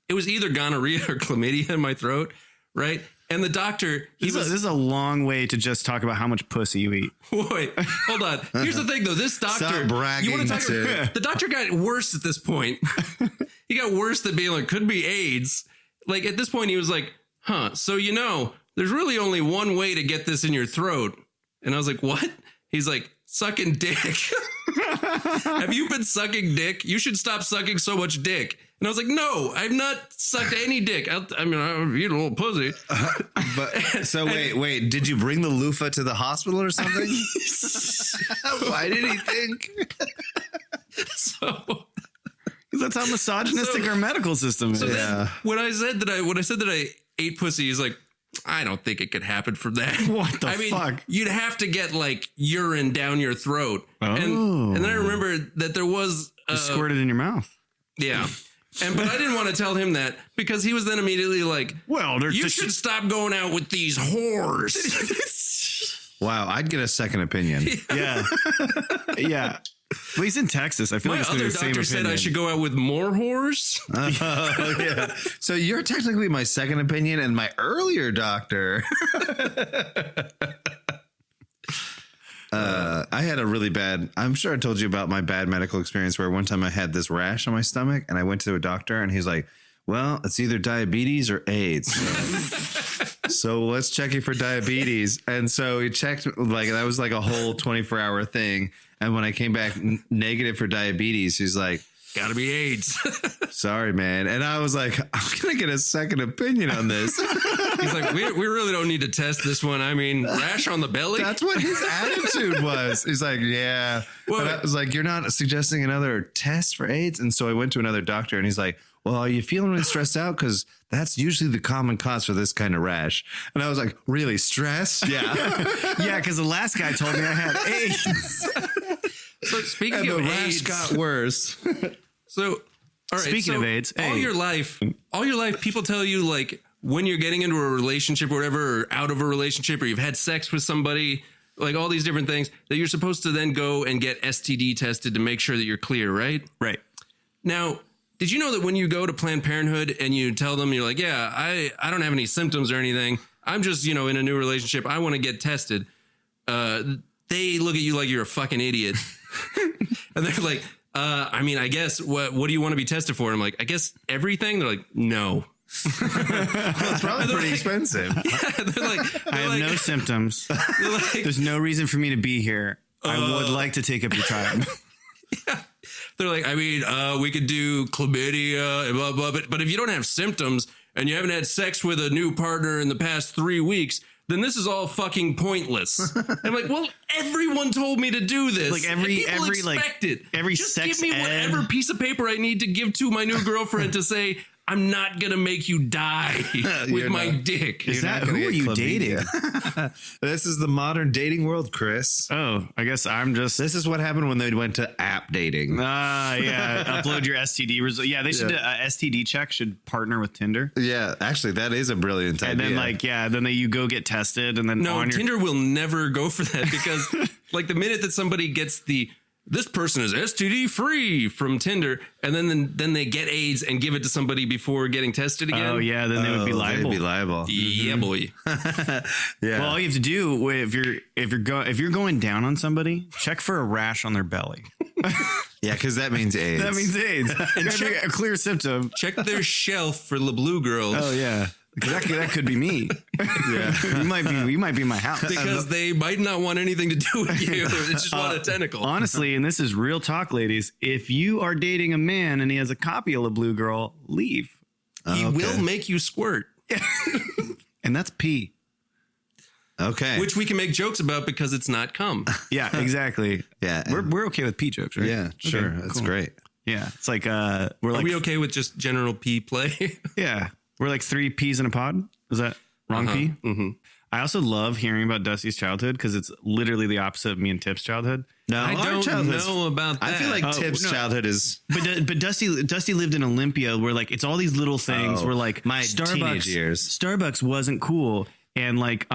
it was either gonorrhea or chlamydia in my throat, right? And the doctor, This is a long way to just talk about how much pussy you eat. Wait, hold on. Here's the thing, though. This doctor, Stop bragging you want to talk to- the doctor got worse at this point. He got worse than being like, could be AIDS. Like at this point, he was like, so there's really only one way to get this in your throat. And I was like, what? He's like, sucking dick. Have you been sucking dick? You should stop sucking so much dick. And I was like, no, I've not sucked any dick. I mean, I've eaten a little pussy. But so wait, did you bring the loofah to the hospital or something? Why did he think? So That's how misogynistic our medical system is. So Yeah. then when I said that I ate pussy, he's like, I don't think it could happen from that. What the fuck? You'd have to get like urine down your throat. Oh. And then I remember that there was Squirt it in your mouth. yeah. But I didn't want to tell him that because he was then immediately like, Well, you should stop going out with these whores. Wow, I'd get a second opinion. Yeah. Yeah. Well, he's in Texas. I feel My like it's gonna other be the same doctor said opinion. I should go out with more whores. Oh, yeah. So you're technically my second opinion and my earlier doctor. I had a really bad, I'm sure I told you about my bad medical experience where one time I had this rash on my stomach and I went to a doctor and he's like, well, it's either diabetes or AIDS. So let's check you for diabetes. And so he checked, like, that was like a whole 24-hour thing. And when I came back negative for diabetes, he's like, Gotta be AIDS. sorry, man. And I was like, I'm going to get a second opinion on this. He's like, we really don't need to test this one. I mean, rash on the belly. That's what his attitude was. He's like, yeah. Well, and I was like, you're not suggesting another test for AIDS? And so I went to another doctor and he's like, well, are you feeling really stressed out? Because that's usually the common cause for this kind of rash. And I was like, really, stress? Yeah. Yeah, because the last guy told me I had AIDS. So speaking And the of rash AIDS, got worse. so all right. Speaking so of AIDS, all hey. your life, people tell you like, when you're getting into a relationship or whatever, or out of a relationship, or you've had sex with somebody, like all these different things, that you're supposed to then go and get STD tested to make sure that you're clear, right? Right. Now, did you know that when you go to Planned Parenthood and you tell them, you're like, yeah, I don't have any symptoms or anything. I'm just, in a new relationship. I want to get tested. They look at you like you're a fucking idiot. And they're like, I guess, what do you want to be tested for? I'm like, I guess everything. They're like, no. It's probably pretty expensive. Yeah, they're like, I have no symptoms. There's no reason for me to be here. I would like to take up your time. Yeah. They're like, we could do chlamydia and blah, blah, but if you don't have symptoms and you haven't had sex with a new partner in the past 3 weeks, then this is all fucking pointless. I'm like, well, everyone told me to do this. Like every Just sex give me whatever piece of paper I need to give to my new girlfriend to say, I'm not going to make you die with my dick. Is that who are you dating? This is the modern dating world, Chris. Oh, I guess I'm just. This is what happened when they went to app dating. Yeah. Upload your STD result. Yeah, they should. STD check should partner with Tinder. Yeah, actually, that is a brilliant idea. And then, you go get tested, and then no, Tinder will never go for that because, like, the minute that somebody gets this person is STD free from Tinder, and then they get AIDS and give it to somebody before getting tested again. Oh yeah, then they would be liable. They'd be liable. Yeah, boy. Yeah. Well, all you have to do if you're going down on somebody, check for a rash on their belly. Yeah, because that means AIDS. That means AIDS. And check a clear symptom. Check their shelf for the blue girls. Oh yeah. That could be me. Yeah, you might be in my house because they might not want anything to do with you. They just want a tentacle. Honestly, and this is real talk, ladies. If you are dating a man and he has a copy of a blue girl, leave. He will make you squirt, and that's pee. Okay, which we can make jokes about because it's not cum. Yeah, exactly. Yeah, we're okay with pee jokes, right? Yeah, sure. Okay, that's cool. Great. Yeah, it's like Are we okay with just general pee play? Yeah. We're like 3 peas in a pod. Is that wrong pea? Mm-hmm. I also love hearing about Dusty's childhood because it's literally the opposite of me and Tip's childhood. No, I don't know about that. I feel like Tip's childhood is... But Dusty lived in Olympia where like it's all these little things where like my teenage years. Starbucks wasn't cool. And like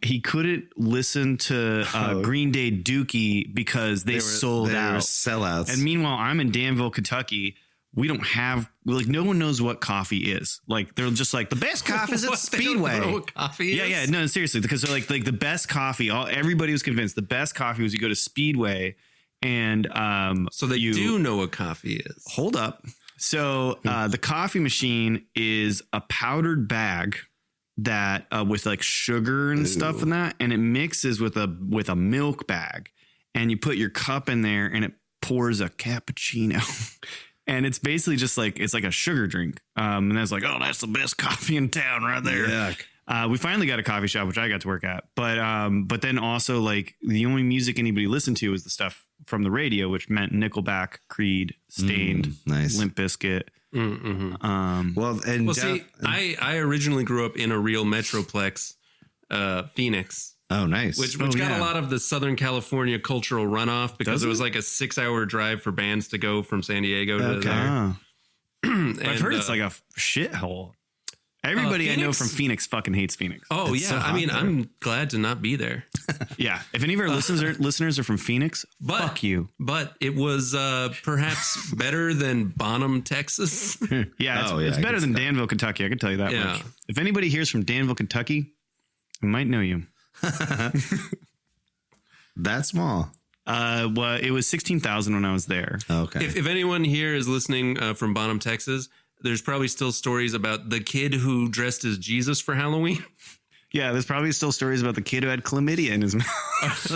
he couldn't listen to Green Day Dookie because they sold out. They were sellouts. And meanwhile, I'm in Danville, Kentucky. We don't have no one knows what coffee is. Like they're just like the best coffee is at Speedway. They don't know what coffee is? Yeah, no, seriously, because they're like the best coffee. Everybody was convinced the best coffee was you go to Speedway, and so they do know what coffee is. Hold up, so the coffee machine is a powdered bag that with like sugar and stuff in that, and it mixes with a milk bag, and you put your cup in there, and it pours a cappuccino. And it's basically just like, it's like a sugar drink. And that's like, oh, that's the best coffee in town right there. Yuck. We finally got a coffee shop, which I got to work at. But then also like the only music anybody listened to was the stuff from the radio, which meant Nickelback, Creed, Stained, nice. Limp Bizkit. See, I originally grew up in a real metroplex, Phoenix. Oh, nice. Which got a lot of the Southern California cultural runoff because it was like a 6-hour drive for bands to go from San Diego to there. I've heard it's like a shithole. Everybody I know from Phoenix fucking hates Phoenix. Oh, it's yeah. I mean, I'm glad to not be there. Yeah. If any of our listeners are from Phoenix, fuck you. But it was perhaps better than Bonham, Texas. Yeah, it's better than Danville, Kentucky. I can tell you that much. If anybody here's from Danville, Kentucky, I might know you. That small. Well, it was 16,000 when I was there. Okay. If anyone here is listening from Bonham, Texas, there's probably still stories about the kid who dressed as Jesus for Halloween. Yeah, there's probably still stories about the kid who had chlamydia in his mouth.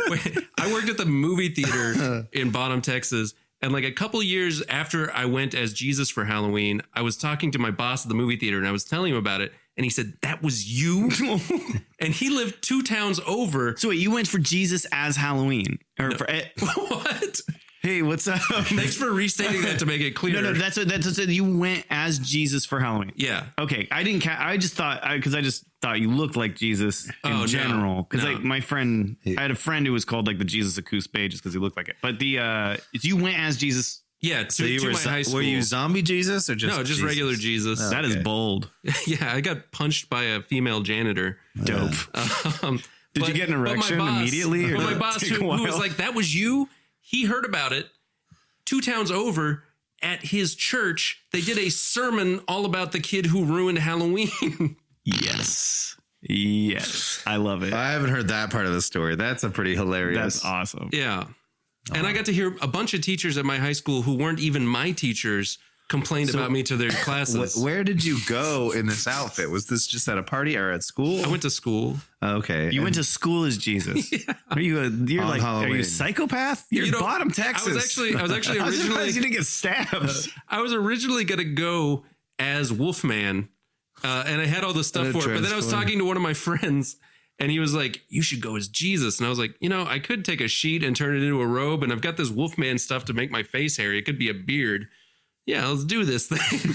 Wait, I worked at the movie theater in Bonham, Texas. And like a couple years after I went as Jesus for Halloween, I was talking to my boss at the movie theater and I was telling him about it. And he said, that was you? And he lived 2 towns over. So wait, you went for Jesus as Halloween? What? Hey, what's up? Thanks for restating that to make it clear. No, that's you went as Jesus for Halloween. Yeah. Okay, I didn't. I just thought because I just thought you looked like Jesus in general. Because like my friend, I had a friend who was called like the Jesus Acouspe just because he looked like it. But you went as Jesus Yeah, So to my high school. were you zombie Jesus or just No, just Jesus? regular Jesus. Oh. That is Okay. bold. Yeah, I got punched by a female janitor. Dope. Did you get an erection immediately? Or But my did it boss, take who a was while? like, that was you? He heard about it 2 towns over at his church. They did a sermon all about the kid who ruined Halloween. Yes. Yes. I love it. I haven't heard that part of the story. That's a pretty hilarious. That's awesome. Yeah. And I got to hear a bunch of teachers at my high school who weren't even my teachers complained about me to their classes. Where did you go in this outfit? Was this just at a party or at school? I went to school. Okay. You went to school as Jesus. Are you you're On like, are you Halloween. a psychopath? You're You know, bottom Texas. I was actually I'm originally surprised you didn't get stabbed. I was originally going to go as Wolfman, and I had all the stuff And a for it. But then I was transform. talking to one of my friends, and he was like, "You should go as Jesus." And I was like, I could take a sheet and turn it into a robe, and I've got this Wolfman stuff to make my face hairy. It could be a beard. Yeah, let's do this thing.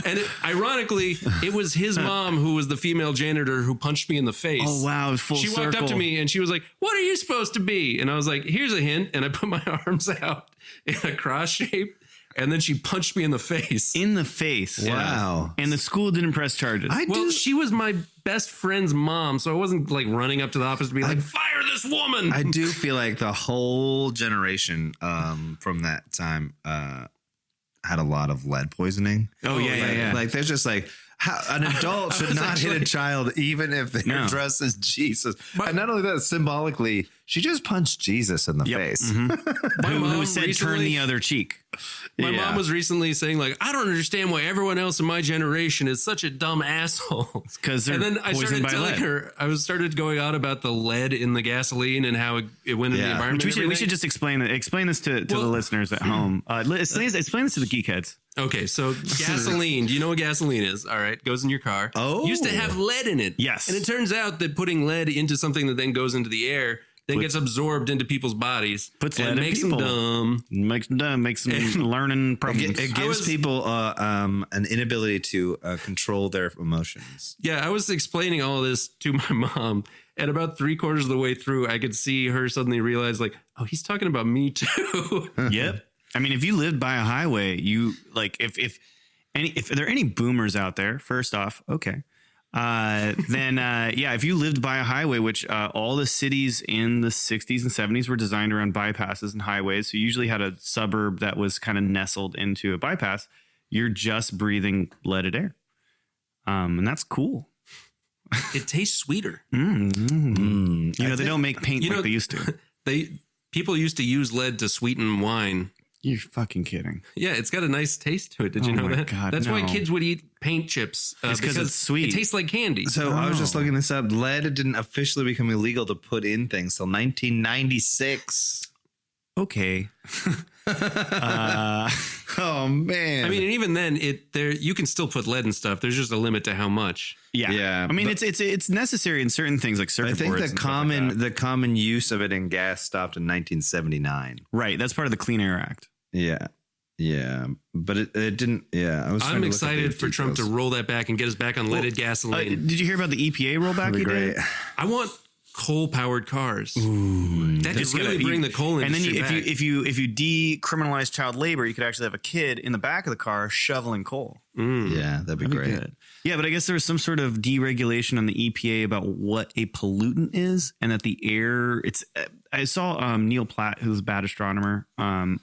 And ironically, it was his mom who was the female janitor who punched me in the face. Oh wow, full She circle. walked up to me and she was like, "What are you supposed to be?" And I was like, "Here's a hint." And I put my arms out in a cross shape. And then she punched me in the face. In the face. Wow. And the school didn't press charges. Well, she was my best friend's mom, so I wasn't like running up to the office to be like, "Fire this woman!" I do feel like the whole generation from that time had a lot of lead poisoning. Oh, yeah. Like there's just like how an adult should not hit a child even if they're No. dressed as Jesus. And not only that, symbolically, she just punched Jesus in the face. My who mom said turn recently- the other cheek. My Yeah. mom was recently saying like, "I don't understand why everyone else in my generation is such a dumb asshole." 'Cause they're and then I poisoned started by telling lead. her, I was started going on about the lead in the gasoline and how it went into the Yeah. environment. Which and we everything. should just explain it. Explain this to the Well- listeners at home. Explain this to the geekheads. Okay, so gasoline. Do you know what gasoline is? All right, goes in your car. Oh. Used to have lead in it. Yes. And it turns out that putting lead into something that then goes into the air then gets absorbed into people's bodies. Puts and lead in makes people. them dumb. Makes them dumb. Makes them learning problems. It gives people an inability to control their emotions. Yeah, I was explaining all of this to my mom, and about 3/4 of the way through, I could see her suddenly realize, like, oh, he's talking about me too. Yep. I mean, if you lived by a highway, you like if there are any boomers out there, first off, okay. Then yeah, if you lived by a highway, which all the cities in the 60s and 70s were designed around bypasses and highways, so you usually had a suburb that was kind of nestled into a bypass, you're just breathing leaded air. And that's cool. It tastes sweeter. You know, they don't make paint like they used to. People used to use lead to sweeten wine. You're fucking kidding. Yeah, it's got a nice taste to it. Did you Oh know my that? God, That's why no. kids would eat paint chips. It's 'cause it's sweet. It tastes like candy. So I was just looking this up. Lead didn't officially become illegal to put in things till 1996. Okay. Oh man! I mean, and even then, you can still put lead in stuff. There's just a limit to how much. Yeah. Yeah, I mean, but- it's necessary in certain things like circuit I think boards the and stuff like that. the common use of it in gas stopped in 1979. Right. That's part of the Clean Air Act. Yeah, but it didn't. Yeah, I was. trying I'm to look at the excited for Trump to details. roll that back and get us back on leaded gasoline. Did you hear about the EPA rollback? That'd be he great. did? I want coal-powered cars. That Just could really gotta- bring the coal And then industry back. if you decriminalize child labor, you could actually have a kid in the back of the car shoveling coal. Yeah, that'd be great. Good. Yeah, but I guess there was some sort of deregulation on the EPA about what a pollutant is, and that the air. I saw Neil Platt, who's a bad astronomer, on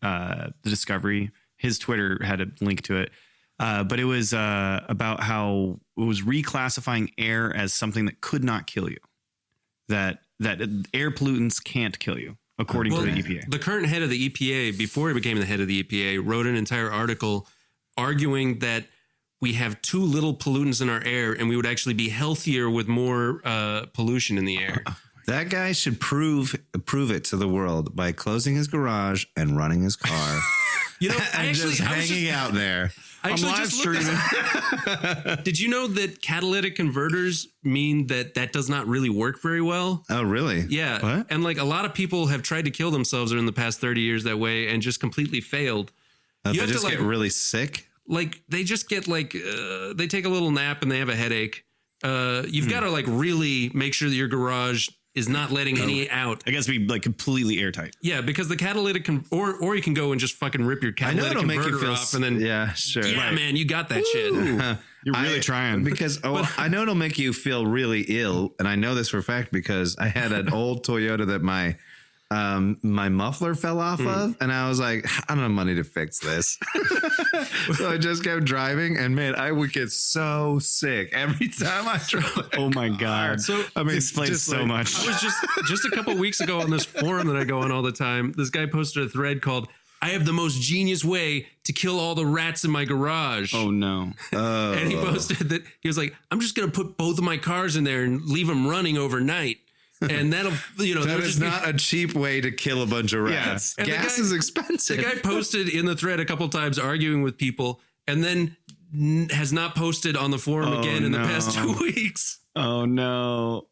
the Discovery. His Twitter had a link to it, but it was about how it was reclassifying air as something that could not kill you. That air pollutants can't kill you, according to the EPA. The current head of the EPA, before he became the head of the EPA, wrote an entire article arguing that we have too little pollutants in our air and we would actually be healthier with more pollution in the air. That guy should prove it to the world by closing his garage and running his car You know, and just hanging out there. I actually live just looked at- Did you know that catalytic converters mean that does not really work very well? Oh, really? Yeah. What? And like a lot of people have tried to kill themselves in the past 30 years that way and just completely failed. They have to, just like- get really sick. Like they just get like, they take a little nap and they have a headache. You've got to like really make sure that your garage is not letting any out. I guess be like completely airtight. Yeah, because the catalytic or you can go and just fucking rip your catalytic converter off and then yeah, sure. yeah, Right. man, you got that shit. You're really trying. Because I know it'll make you feel really ill, and I know this for a fact because I had an old Toyota that my muffler fell off of, and I was like, I don't have money to fix this. So I just kept driving, and man, I would get so sick every time I drove. Oh my God. So I mean, explains so much. I was just a couple weeks ago on this forum that I go on all the time. This guy posted a thread called "I have the most genius way to kill all the rats in my garage." Oh no. And he posted that he was like, "I'm just gonna put both of my cars in there and leave them running overnight." And that'll, That is not a cheap way to kill a bunch of rats. Yeah. Gas is expensive. The guy posted in the thread a couple times arguing with people, and then has not posted on the forum again in the past 2 weeks. Oh no.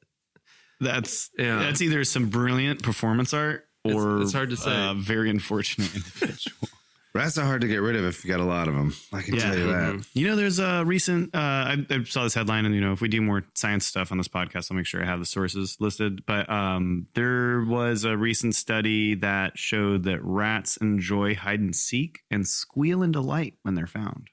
That's either some brilliant performance art or it's hard to say. Very unfortunate individual. Rats are hard to get rid of if you got a lot of them. I can tell you that. You know, there's a recent, I saw this headline, and, if we do more science stuff on this podcast, I'll make sure I have the sources listed. But there was a recent study that showed that rats enjoy hide and seek and squeal in delight when they're found.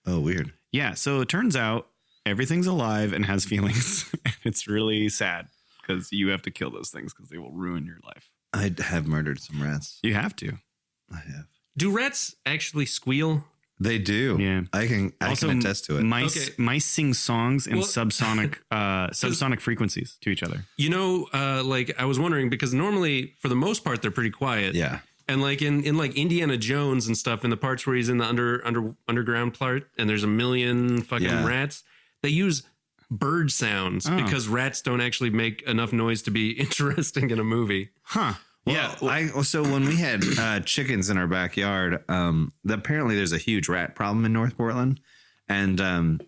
Oh, weird. Yeah. So it turns out everything's alive and has feelings. It's really sad because you have to kill those things because they will ruin your life. I have murdered some rats. You have to. I have. Do rats actually squeal? They do. Yeah. I can attest to it. Mice sing songs in subsonic frequencies to each other. Like I was wondering because normally for the most part they're pretty quiet. Yeah. And like in like Indiana Jones and stuff, in the parts where he's in the underground part and there's a million fucking rats, they use bird sounds because rats don't actually make enough noise to be interesting in a movie. Huh. Well, so when we had chickens in our backyard, apparently there's a huge rat problem in North Portland, and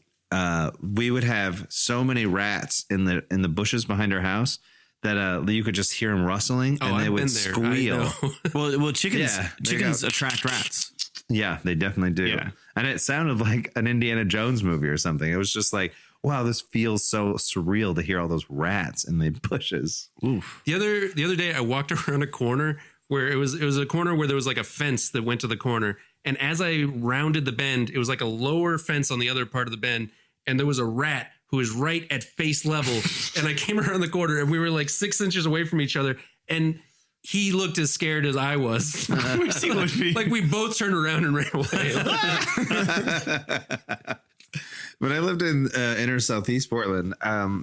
we would have so many rats in the bushes behind our house that you could just hear them rustling, and they would squeal. Well, chickens attract rats. Yeah, they definitely do. Yeah. And it sounded like an Indiana Jones movie or something. It was just like, wow, this feels so surreal to hear all those rats in the bushes. Oof. The other day I walked around a corner where it was a corner where there was like a fence that went to the corner. And as I rounded the bend, it was like a lower fence on the other part of the bend. And there was a rat who was right at face level. And I came around the corner and we were like 6 inches away from each other. And he looked as scared as I was. Like we both turned around and ran away. When I lived in inner Southeast Portland,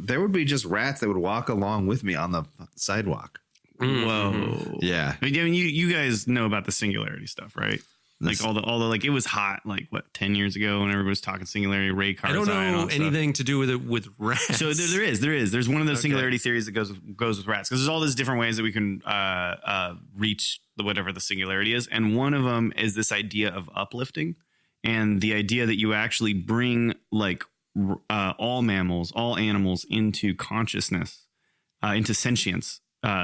there would be just rats that would walk along with me on the sidewalk. Whoa. Yeah. I mean, you guys know about the singularity stuff, right? Like all the like it was hot like 10 years ago when everybody was talking singularity, Ray Kurzweil. I don't know anything to do with it with rats. So there is. There's one of those singularity theories that goes with rats because there's all these different ways that we can reach whatever the singularity is, and one of them is this idea of uplifting, and the idea that you actually bring like all mammals, all animals into consciousness, into sentience.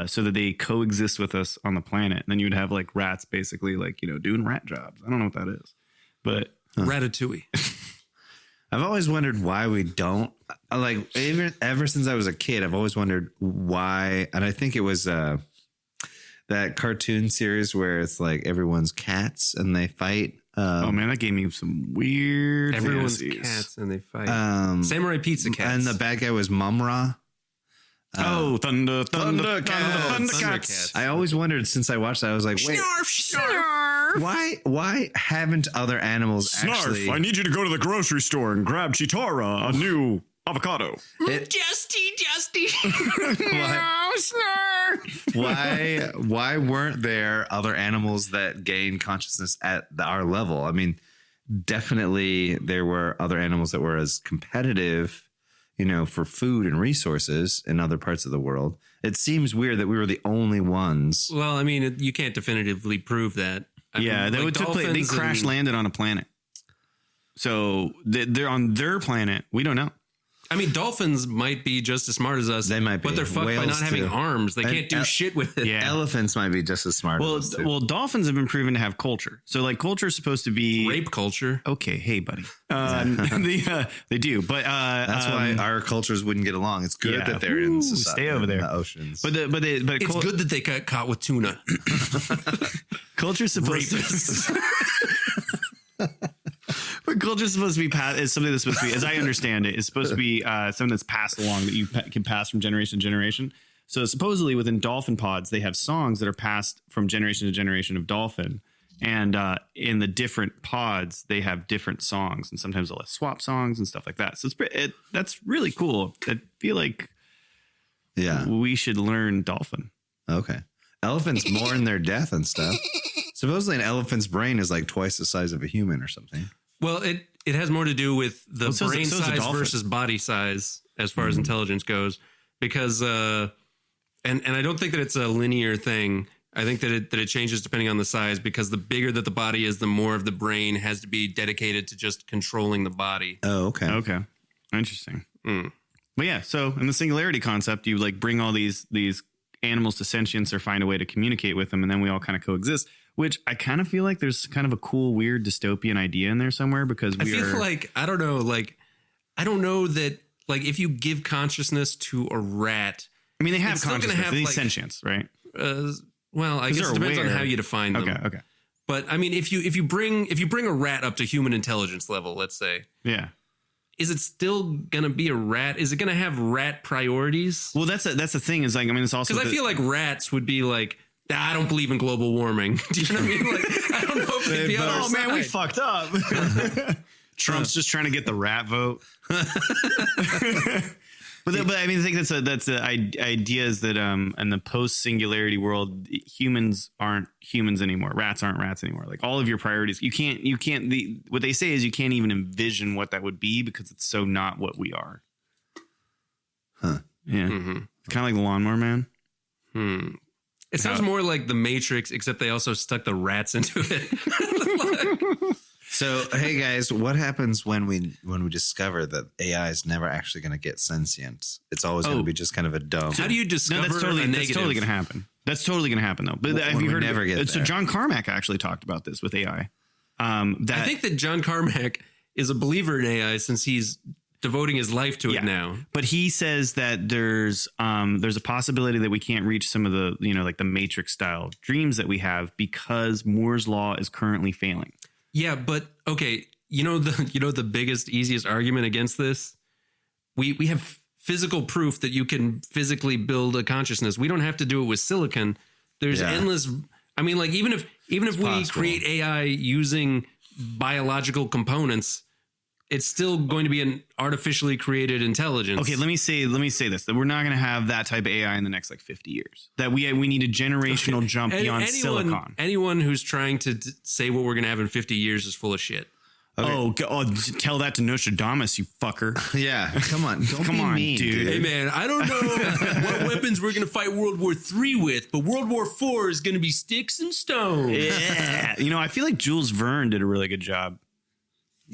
So that they coexist with us on the planet. And then you would have like rats basically like, doing rat jobs. I don't know what that is, but Ratatouille. I've always wondered why we don't like ever since I was a kid. I've always wondered why. And I think it was that cartoon series where it's like everyone's cats and they fight. Oh man, that gave me some weird Everyone's fantasies. cats and they fight. Samurai Pizza Cats. And the bad guy was Mum-Ra. Thundercats. I always wondered since I watched that, I was like, wait, why haven't other animals actually? I need you to go to the grocery store and grab Chitara, a new avocado. Justy. Why weren't there other animals that gained consciousness at our level? I mean, definitely there were other animals that were as competitive, for food and resources in other parts of the world. It seems weird that we were the only ones. Well, I mean, you can't definitively prove that. They crash landed on a planet. So they're on their planet. We don't know. I mean, dolphins might be just as smart as us. They might be. But they're fucked by Whales not having too. arms. They And can't do shit with it. Yeah. Elephants might be just as smart Well, as us too. well, dolphins have been proven to have culture. So like culture is supposed to be Rape culture. Okay, hey buddy. They do, but That's why our cultures wouldn't get along. It's good that they're in society, stay over in there. the oceans. But It's good that they got caught with tuna. culture's supposed to. But culture's supposed to be is something that's supposed to be, as I understand it, is supposed to be something that's passed along that you can pass from generation to generation. So supposedly within dolphin pods, they have songs that are passed from generation to generation of dolphin. And in the different pods, they have different songs, and sometimes they'll have swap songs and stuff like that. So that's really cool. I feel like we should learn dolphin. Okay. Elephants mourn their death and stuff. Supposedly an elephant's brain is like twice the size of a human or something. Well, it has more to do with the brain so is a size dolphin. versus body size as far as intelligence goes, because and I don't think that it's a linear thing. I think that it changes depending on the size, because the bigger that the body is, the more of the brain has to be dedicated to just controlling the body. Oh, okay. Okay. Interesting. But yeah, so in the singularity concept, you like bring all these animals to sentience or find a way to communicate with them, and then we all kind of coexist, which I kind of feel like there's kind of a cool, weird dystopian idea in there somewhere, because I feel like, I don't know that, like, if you give consciousness to a rat, I mean, they have it's still gonna consciousness, have, they need like, sentience, right? Well, I guess they're it depends on aware. how you define them. Okay. But I mean, if you bring a rat up to human intelligence level, let's say, Yeah. is it still gonna be a rat? Is it gonna have rat priorities? Well, that's the thing is like, I mean, it's also Because I feel like rats would be like, I don't believe in global warming. Do you know what I mean? Like, I don't know if they'd be on our oh man, we side. fucked up. Trump's just trying to get the rat vote. But I mean, I think that's the idea is that in the post singularity world, humans aren't humans anymore. Rats aren't rats anymore. Like all of your priorities, you can't. What they say is you can't even envision what that would be, because it's so not what we are. Huh. Yeah. Mm-hmm. Kind of like the Lawnmower Man. It sounds more like the Matrix, except they also stuck the rats into it. So, hey guys, what happens when we discover that AI is never actually going to get sentient? It's always going to be just kind of a dumb. How do you discover That's totally a negative? That's totally going to happen. That's totally going to happen though. But have When you we heard? never get So there. John Carmack actually talked about this with AI. I think that John Carmack is a believer in AI since he's devoting his life to it now. But he says that there's a possibility that we can't reach some of the, like the Matrix style dreams that we have, because Moore's law is currently failing. Yeah, but okay, the biggest, easiest argument against this? We have physical proof that you can physically build a consciousness. We don't have to do it with silicon. There's endless. I mean, like even if we possible. create AI using biological components, it's still going to be an artificially created intelligence. Okay, let me say this, that we're not going to have that type of AI in the next 50 years. That we need a generational jump beyond silicon. Anyone who's trying to say what we're going to have in 50 years is full of shit. Okay. Oh, tell that to Nostradamus, you fucker. Yeah, come on. Don't Come be on, mean, dude. Hey man, I don't know what weapons we're going to fight World War III with, but World War IV is going to be sticks and stones. Yeah. I feel like Jules Verne did a really good job.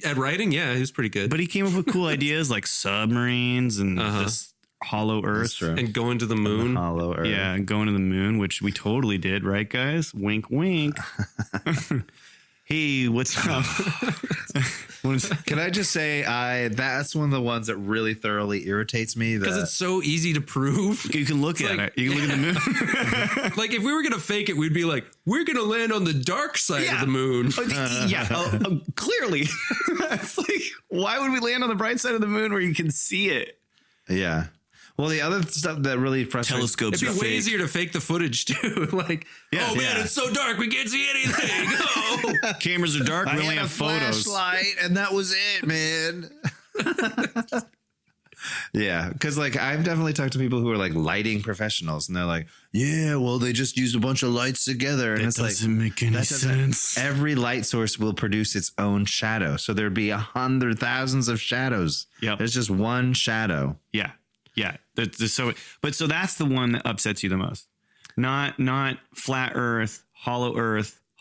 At writing, yeah, he was pretty good. But he came up with cool ideas like submarines and this hollow Earth. true. And going to the moon. Hollow Earth. Yeah, going to the moon, which we totally did, right, guys? Wink, wink. Hey, what's up? Can I just say, that's one of the ones that really thoroughly irritates me. Because it's so easy to prove. You can look at it. You can look at the moon. Like if we were going to fake it, we'd be like, we're going to land on the dark side of the moon. Clearly. It's like, why would we land on the bright side of the moon where you can see it? Yeah. Well, the other stuff that really frustrates Telescopes It'd are be way fake. easier to fake the footage too. Like, oh man, it's so dark, we can't see anything. Oh. Cameras are dark. We only have photos. flashlight, and that was it, man. Yeah, because like I've definitely talked to people who are like lighting professionals, and they're like, "Yeah, well, they just use a bunch of lights together," and It it's like doesn't make any that doesn't- sense. Every light source will produce its own shadow, so there'd be 100,000s of shadows. Yep. There's just one shadow. Yeah. So that's the one that upsets you the most. Not flat Earth, hollow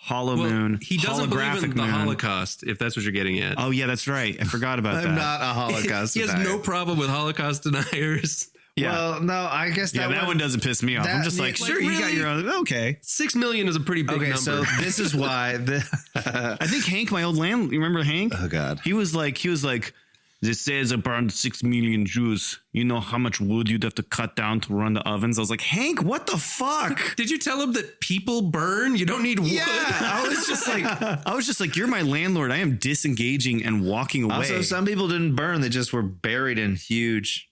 hollow moon. He doesn't believe in the moon. Holocaust, if that's what you're getting at. Oh yeah, that's right. I forgot about that. I'm not a Holocaust He has denier. no problem with Holocaust deniers. Yeah. Well, no, I guess that one doesn't piss me off. I'm just like, sure, you got really? your own. Okay. 6 million is a pretty big number. so this is why. I think Hank, my old land, you remember Hank? Oh God. He was like, this says around 6 million Jews. You know how much wood you'd have to cut down to run the ovens? I was like, Hank, what the fuck? Did you tell him that people burn? You don't need wood. Yeah, I was just like, you're my landlord. I am disengaging and walking away. Also, some people didn't burn; they just were buried in huge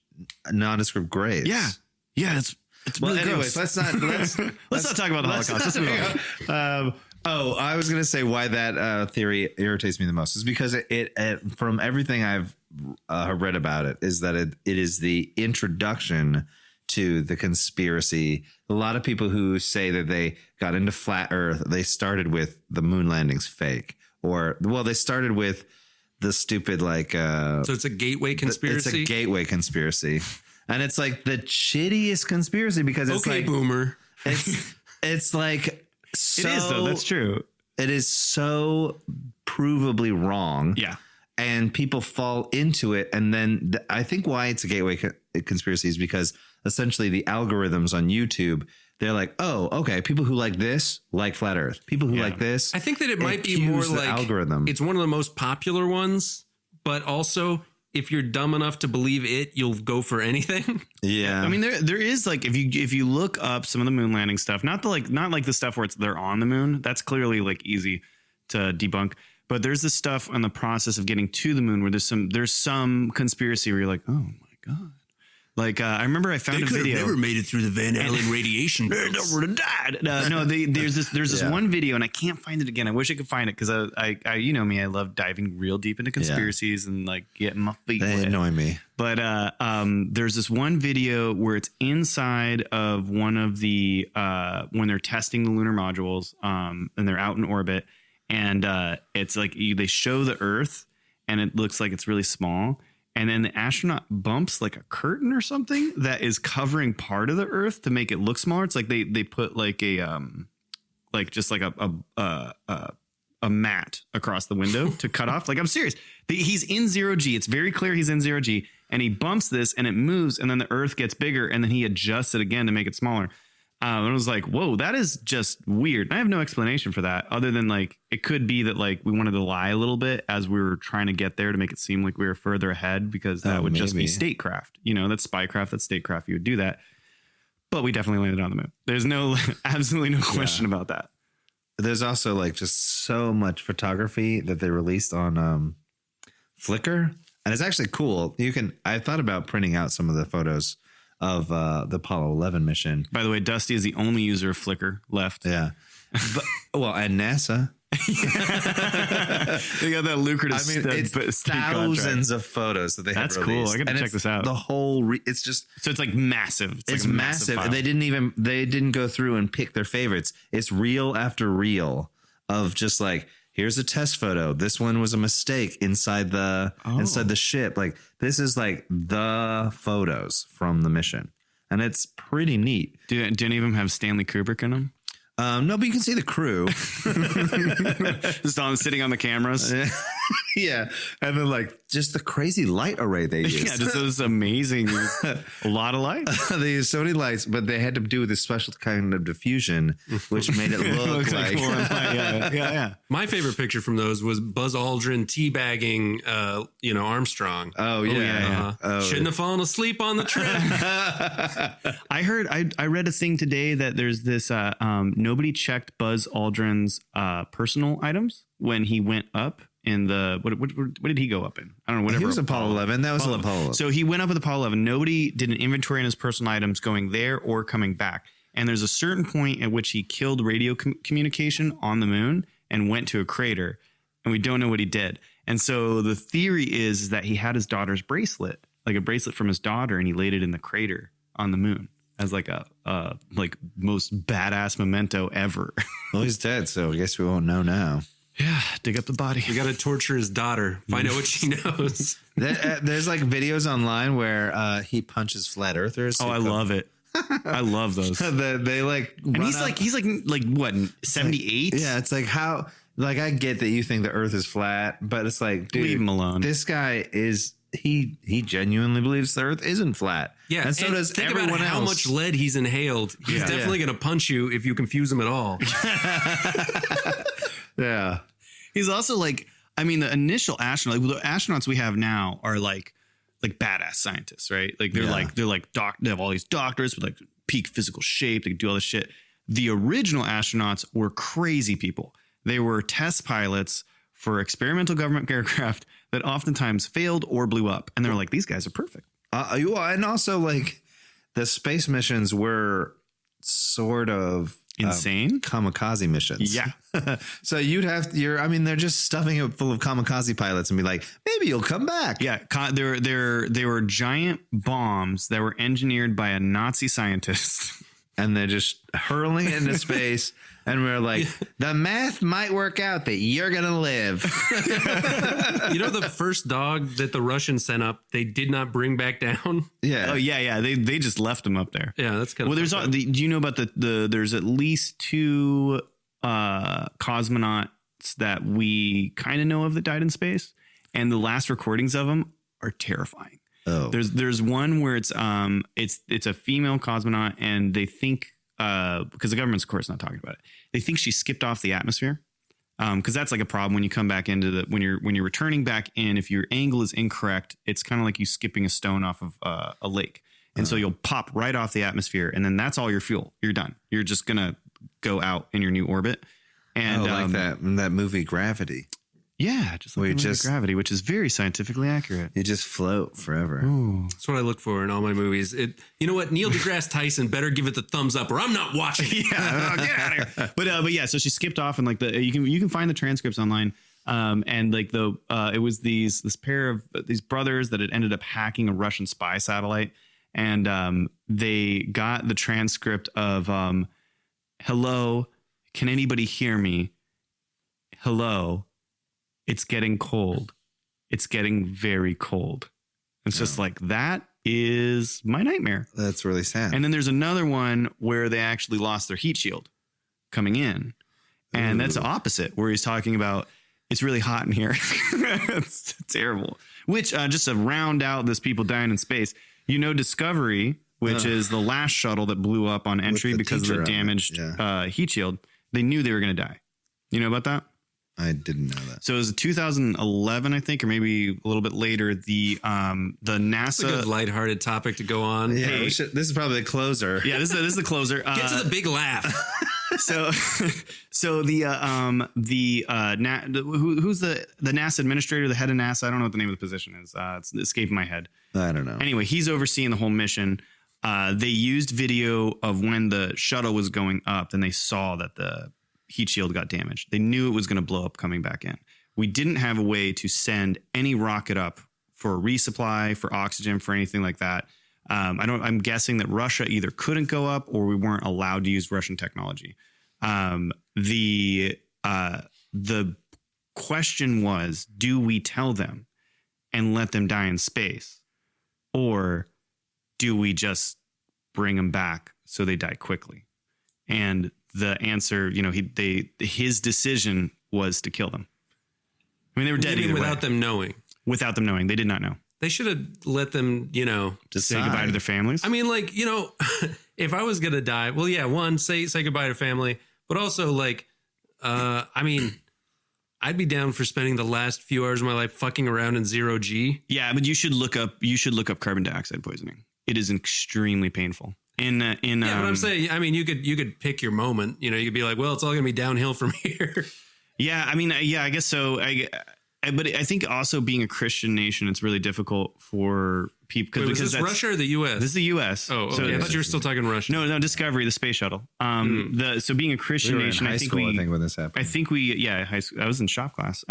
nondescript graves. Yeah, it's Well, really anyways, gross. let's Let's not talk about the Holocaust. Let's move on. I was going to say why that theory irritates me the most is because it from everything I've read about it is that it is the introduction to the conspiracy. A lot of people who say that they got into flat Earth, they started with the moon landing's fake, they started with the stupid So it's a gateway conspiracy. It's a gateway conspiracy, and it's like the shittiest conspiracy because it's okay, like boomer. it's like. So, It is though. That's true. It is so provably wrong. Yeah. And people fall into it. And then I think why it's a gateway conspiracy is because essentially the algorithms on YouTube, they're like, oh, okay, people who like this like flat Earth. People who like this. I think that it might be more accuse the like algorithm. It's one of the most popular ones, but also if you're dumb enough to believe it, you'll go for anything. Yeah. I mean, there is like if you look up some of the moon landing stuff, not like the stuff where they're on the moon. That's clearly like easy to debunk. But there's this stuff on the process of getting to the moon where there's some conspiracy where you're like, oh my God. Like I remember I found a video. Never made it through the Van Allen radiation. They would have died. There's this one video, and I can't find it again. I wish I could find it because I you know me, I love diving real deep into conspiracies and like getting my feet they wet. annoy me. But there's this one video where it's inside of one of the when they're testing the lunar modules and they're out in orbit, and it's like they show the Earth, and it looks like it's really small. And then the astronaut bumps like a curtain or something that is covering part of the Earth to make it look smaller. It's like they put like a just like a mat across the window to cut off. Like I'm serious. He's in 0G. It's very clear he's in 0G, and he bumps this and it moves, and then the Earth gets bigger, and then he adjusts it again to make it smaller. And I was like, whoa, that is just weird. And I have no explanation for that other than like it could be that like we wanted to lie a little bit as we were trying to get there to make it seem like we were further ahead because that would just be statecraft. You know, that's spycraft, that's statecraft. You would do that. But we definitely landed on the moon. There's absolutely no question about that. There's also like just so much photography that they released on Flickr. And it's actually cool. I thought about printing out some of the photos of the Apollo 11 mission. By the way, Dusty is the only user of Flickr left. Yeah. And NASA. They got that lucrative. I mean, it's thousands of photos that they have That's released. cool. I got to check this out. The whole it's just so it's like massive. It's like a massive. file. They didn't go through and pick their favorites. It's reel after reel of just like, here's a test photo. This one was a mistake inside the ship. Like this is like the photos from the mission, and it's pretty neat. Do any of them have Stanley Kubrick in them? No, but you can see the crew Just sitting on the cameras. Yeah, and then like just the crazy light array they used. Yeah, just those amazing, a lot of light. They used so many lights, but they had to do this special kind of diffusion, which made it look like. Cool. Yeah. My favorite picture from those was Buzz Aldrin teabagging, Armstrong. Oh yeah. Shouldn't have fallen asleep on the trip. I read a thing today that there's this nobody checked Buzz Aldrin's personal items when he went up in the what did he go up in? I don't know. Whatever. He was Apollo 11. That was Apollo 11. So he went up with Apollo 11. Nobody did an inventory on his personal items going there or coming back. And there's a certain point at which he killed radio communication on the moon and went to a crater. And we don't know what he did. And so the theory is that he had his daughter's bracelet, like a bracelet from his daughter, and he laid it in the crater on the moon as like a most badass memento ever. Well, he's dead, so I guess we won't know now. Yeah, dig up the body. You got to torture his daughter. Find out what she knows. There's like videos online where he punches flat earthers. Oh, I love it. I love those. They like, And he's like what, 78? yeah, it's like how, like, I get that you think the earth is flat, but it's like, dude, Leave him alone. This guy is, he genuinely believes the earth isn't flat. Yeah, and so does think everyone about else. how much lead he's inhaled. He's definitely going to punch you if you confuse him at all. Yeah. He's also like, I mean, the initial astronaut, like, the astronauts we have now are like badass scientists, right? Like they're they have all these doctors with like peak physical shape. They can do all this shit. The original astronauts were crazy people. They were test pilots for experimental government aircraft that oftentimes failed or blew up. And they're like, these guys are perfect. And also, like, the space missions were sort of Insane. Kamikaze missions. Yeah. So they're just stuffing it full of kamikaze pilots and be like, maybe you'll come back. Yeah. They were giant bombs that were engineered by a Nazi scientist. And they're just hurling it into space. And we're like, the math might work out that you're going to live. You know, the first dog that the Russians sent up, they did not bring back down. Yeah. Oh yeah. They just left them up there. Yeah, that's kind of. Well, do you know about there's at least 2 cosmonauts that we kind of know of that died in space, and the last recordings of them are terrifying. Oh. There's one where it's a female cosmonaut, and they think because the government's of course not talking about it. They think she skipped off the atmosphere. Because that's like a problem when you come back into when you're returning back in. If your angle is incorrect, it's kind of like you skipping a stone off of a lake, and so you'll pop right off the atmosphere, and then that's all your fuel. You're done. You're just gonna go out in your new orbit. And like that movie Gravity. Yeah, just like Gravity, which is very scientifically accurate. You just float forever. That's what I look for in all my movies. You know what? Neil deGrasse Tyson better give it the thumbs up, or I'm not watching it. Yeah, get out of here. But yeah, so she skipped off, and like you can find the transcripts online. And like it was this pair of these brothers that had ended up hacking a Russian spy satellite, and they got the transcript of hello, can anybody hear me? Hello. It's getting cold. It's getting very cold. It's just like, that is my nightmare. That's really sad. And then there's another one where they actually lost their heat shield coming in. And that's the opposite, where he's talking about, it's really hot in here. It's terrible. Which, just to round out this people dying in space, Discovery, which is the last shuttle that blew up on entry because of the damaged heat shield, they knew they were going to die. You know about that? I didn't know that. So it was 2011, I think, or maybe a little bit later. The NASA. It's a good lighthearted topic to go on. Yeah, this is probably the closer. Yeah, this is the closer. Get to the big laugh. So who's the NASA administrator, the head of NASA? I don't know what the name of the position is. It's escaping my head. I don't know. Anyway, he's overseeing the whole mission. They used video of when the shuttle was going up, and they saw that the heat shield got damaged. They knew it was going to blow up coming back in. We didn't have a way to send any rocket up for a resupply, for oxygen, for anything like that. I'm guessing that Russia either couldn't go up or we weren't allowed to use Russian technology. The question was, do we tell them and let them die in space, or do we just bring them back so they die quickly? And the answer, his decision was to kill them. I mean, they were dead either without them knowing. Without them knowing. They did not know. They should have let them, just say goodbye to their families. I mean, like, if I was going to die, well, yeah, one, say goodbye to family, but also I mean, I'd be down for spending the last few hours of my life fucking around in 0G. Yeah, but you should look up carbon dioxide poisoning. It is extremely painful. But I'm saying, I mean, you could pick your moment. You could be like, well, it's all going to be downhill from here. Yeah, I mean, yeah, I guess so. But I think also being a Christian nation, it's really difficult for people. Wait, was this Russia or the U.S.? This is the U.S. Oh, okay. So I thought you were still talking Russia. No, Discovery, the space shuttle. So being a Christian nation, I think when this happened. High school. I was in shop class.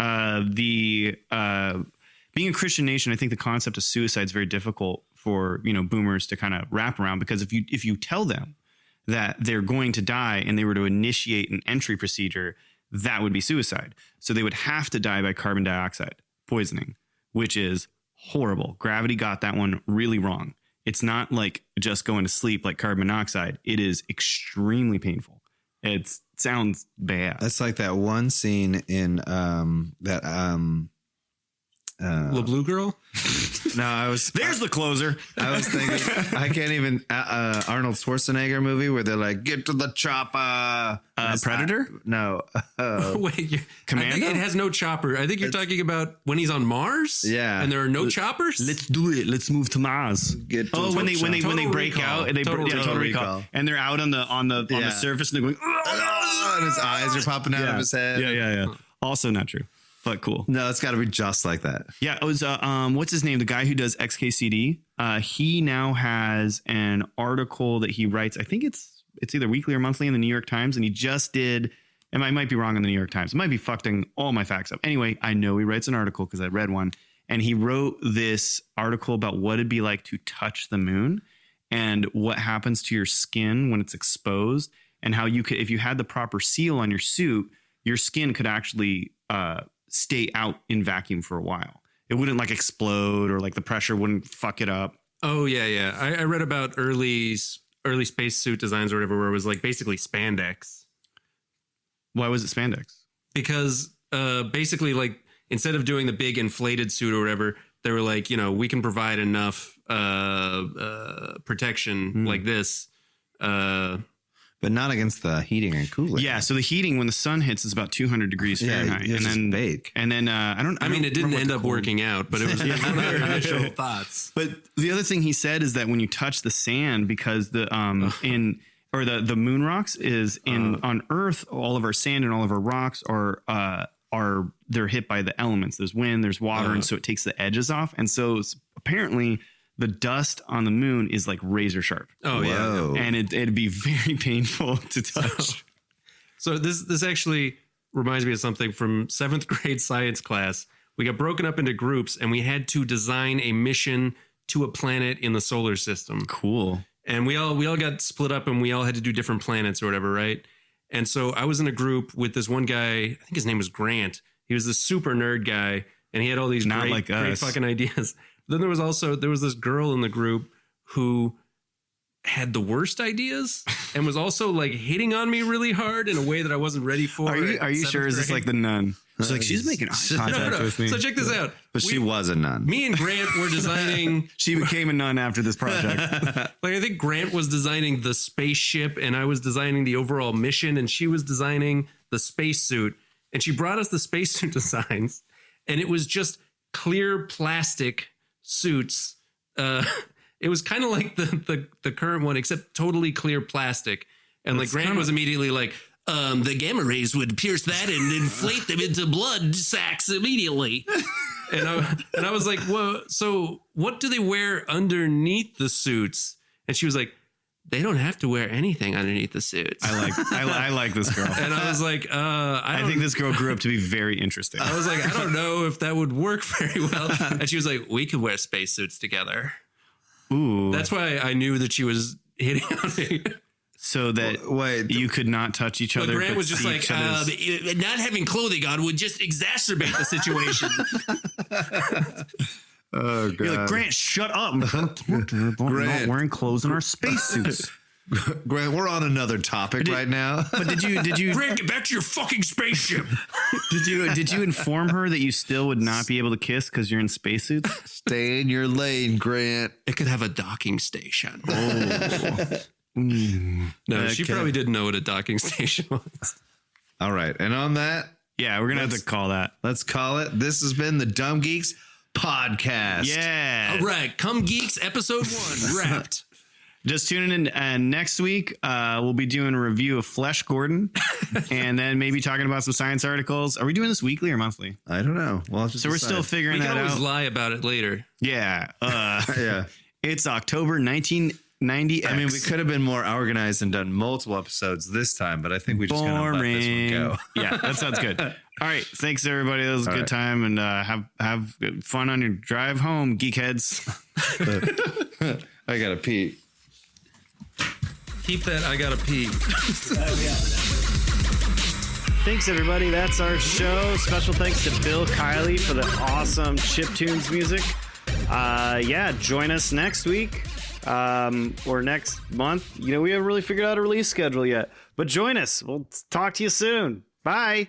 Being a Christian nation, I think the concept of suicide is very difficult for boomers to kind of wrap around, because if you tell them that they're going to die and they were to initiate an entry procedure, that would be suicide. So they would have to die by carbon dioxide poisoning, which is horrible. Gravity got that one really wrong. it's not like just going to sleep like carbon monoxide. It is extremely painful. It sounds bad. That's like that one scene in The Blue Girl? No, There's the closer. I was thinking, I can't even, Arnold Schwarzenegger movie where they're like, get to the chopper. Predator? No. Wait, Commando? I think it has no chopper. I think you're talking about when he's on Mars. Yeah. and there are no choppers. Let's do it. Let's move to Mars. Get to Oh, the when they Total break Recall. out and they Total Total Recall. Recall. And they're out on the Yeah. surface and they're going. and his eyes are popping out of his head. Yeah. Also not true, but cool. No, it's got to be just like that. Yeah, it was what's his name? The guy who does XKCD. He now has an article that he writes. I think it's either weekly or monthly in the New York Times, and he just did. And I might be wrong in the New York Times. I might be fucking all my facts up. Anyway, I know he writes an article because I read one, and he wrote this article about what it'd be like to touch the moon and what happens to your skin when it's exposed, and how you could, if you had the proper seal on your suit, your skin could actually stay out in vacuum for a while. It wouldn't like explode or like the pressure wouldn't fuck it up. Oh yeah. I read about early spacesuit designs or whatever, where it was like basically spandex. Why was it spandex? Because basically, like, instead of doing the big inflated suit or whatever, they were like, we can provide enough protection like this. But not against the heating and cooling. Yeah, so the heating when the sun hits is about 200 degrees Fahrenheit, you and just then bake. And then I mean, it didn't end up working out, but it was one of their initial thoughts. But the other thing he said is that when you touch the sand, because the the moon rocks is on Earth, all of our sand and all of our rocks are they're hit by the elements. There's wind, there's water, and so it takes the edges off. And so apparently the dust on the moon is like razor sharp. Oh Whoa. yeah, And it'd be very painful to touch. So this actually reminds me of something from 7th grade science class. We got broken up into groups, and we had to design a mission to a planet in the solar system. Cool. And we all got split up, and we all had to do different planets or whatever, right? And so I was in a group with this one guy. I think his name was Grant. He was this super nerd guy, and he had all these great fucking ideas. Then there was this girl in the group who had the worst ideas and was also like hitting on me really hard in a way that I wasn't ready for. Are you sure? Is this like the nun? She's like, she's making eye contact with me. So check this out. But she was a nun. Me and Grant were designing. She became a nun after this project. Like, I think Grant was designing the spaceship, and I was designing the overall mission, and she was designing the spacesuit. And she brought us the spacesuit designs, and it was just clear plastic suits. It was kind of like the current one, except totally clear plastic. And like Grant was immediately like, the gamma rays would pierce that and inflate them into blood sacs immediately. And I was like, well, so what do they wear underneath the suits? And she was like, they don't have to wear anything underneath the suits. I like this girl. And I was like, I think this girl grew up to be very interesting. I was like, I don't know if that would work very well. And she was like, we could wear spacesuits together. Ooh. That's why I knew that she was hitting on me. So that you could not touch each other. But Grant was just like, not having clothing on would just exacerbate the situation. Oh, God. You're like, Grant, shut up. We're not wearing clothes in our spacesuits. Grant, we're on another topic right now. But did you Grant, get back to your fucking spaceship. did you inform her that you still would not be able to kiss because you're in spacesuits? Stay in your lane, Grant. It could have a docking station. Oh. No, she probably didn't know what a docking station was. All right. And on that, Yeah, we're going to have to call that. let's call it. This has been the Dumb Geeks podcast. Yeah. All right, Come Geeks, episode 1, wrapped. Just tune in, and next week we'll be doing a review of Flesh Gordon, and then maybe talking about some science articles. Are we doing this weekly or monthly? I don't know. We'll have to So we're still figuring We can that always out. lie about it later. Yeah. Yeah. It's October 1990. I mean, we could have been more organized and done multiple episodes this time, but I think we just kind of let this one go. Yeah, that sounds good. All right. Thanks, everybody. That was a good time, and have fun on your drive home, geekheads. I got to pee. Keep that, I gotta pee. Thanks, everybody. That's our show. Special thanks to Bill Kiley for the awesome chiptunes music. Yeah, join us next week. or next month. We haven't really figured out a release schedule yet. But join us. We'll talk to you soon. Bye.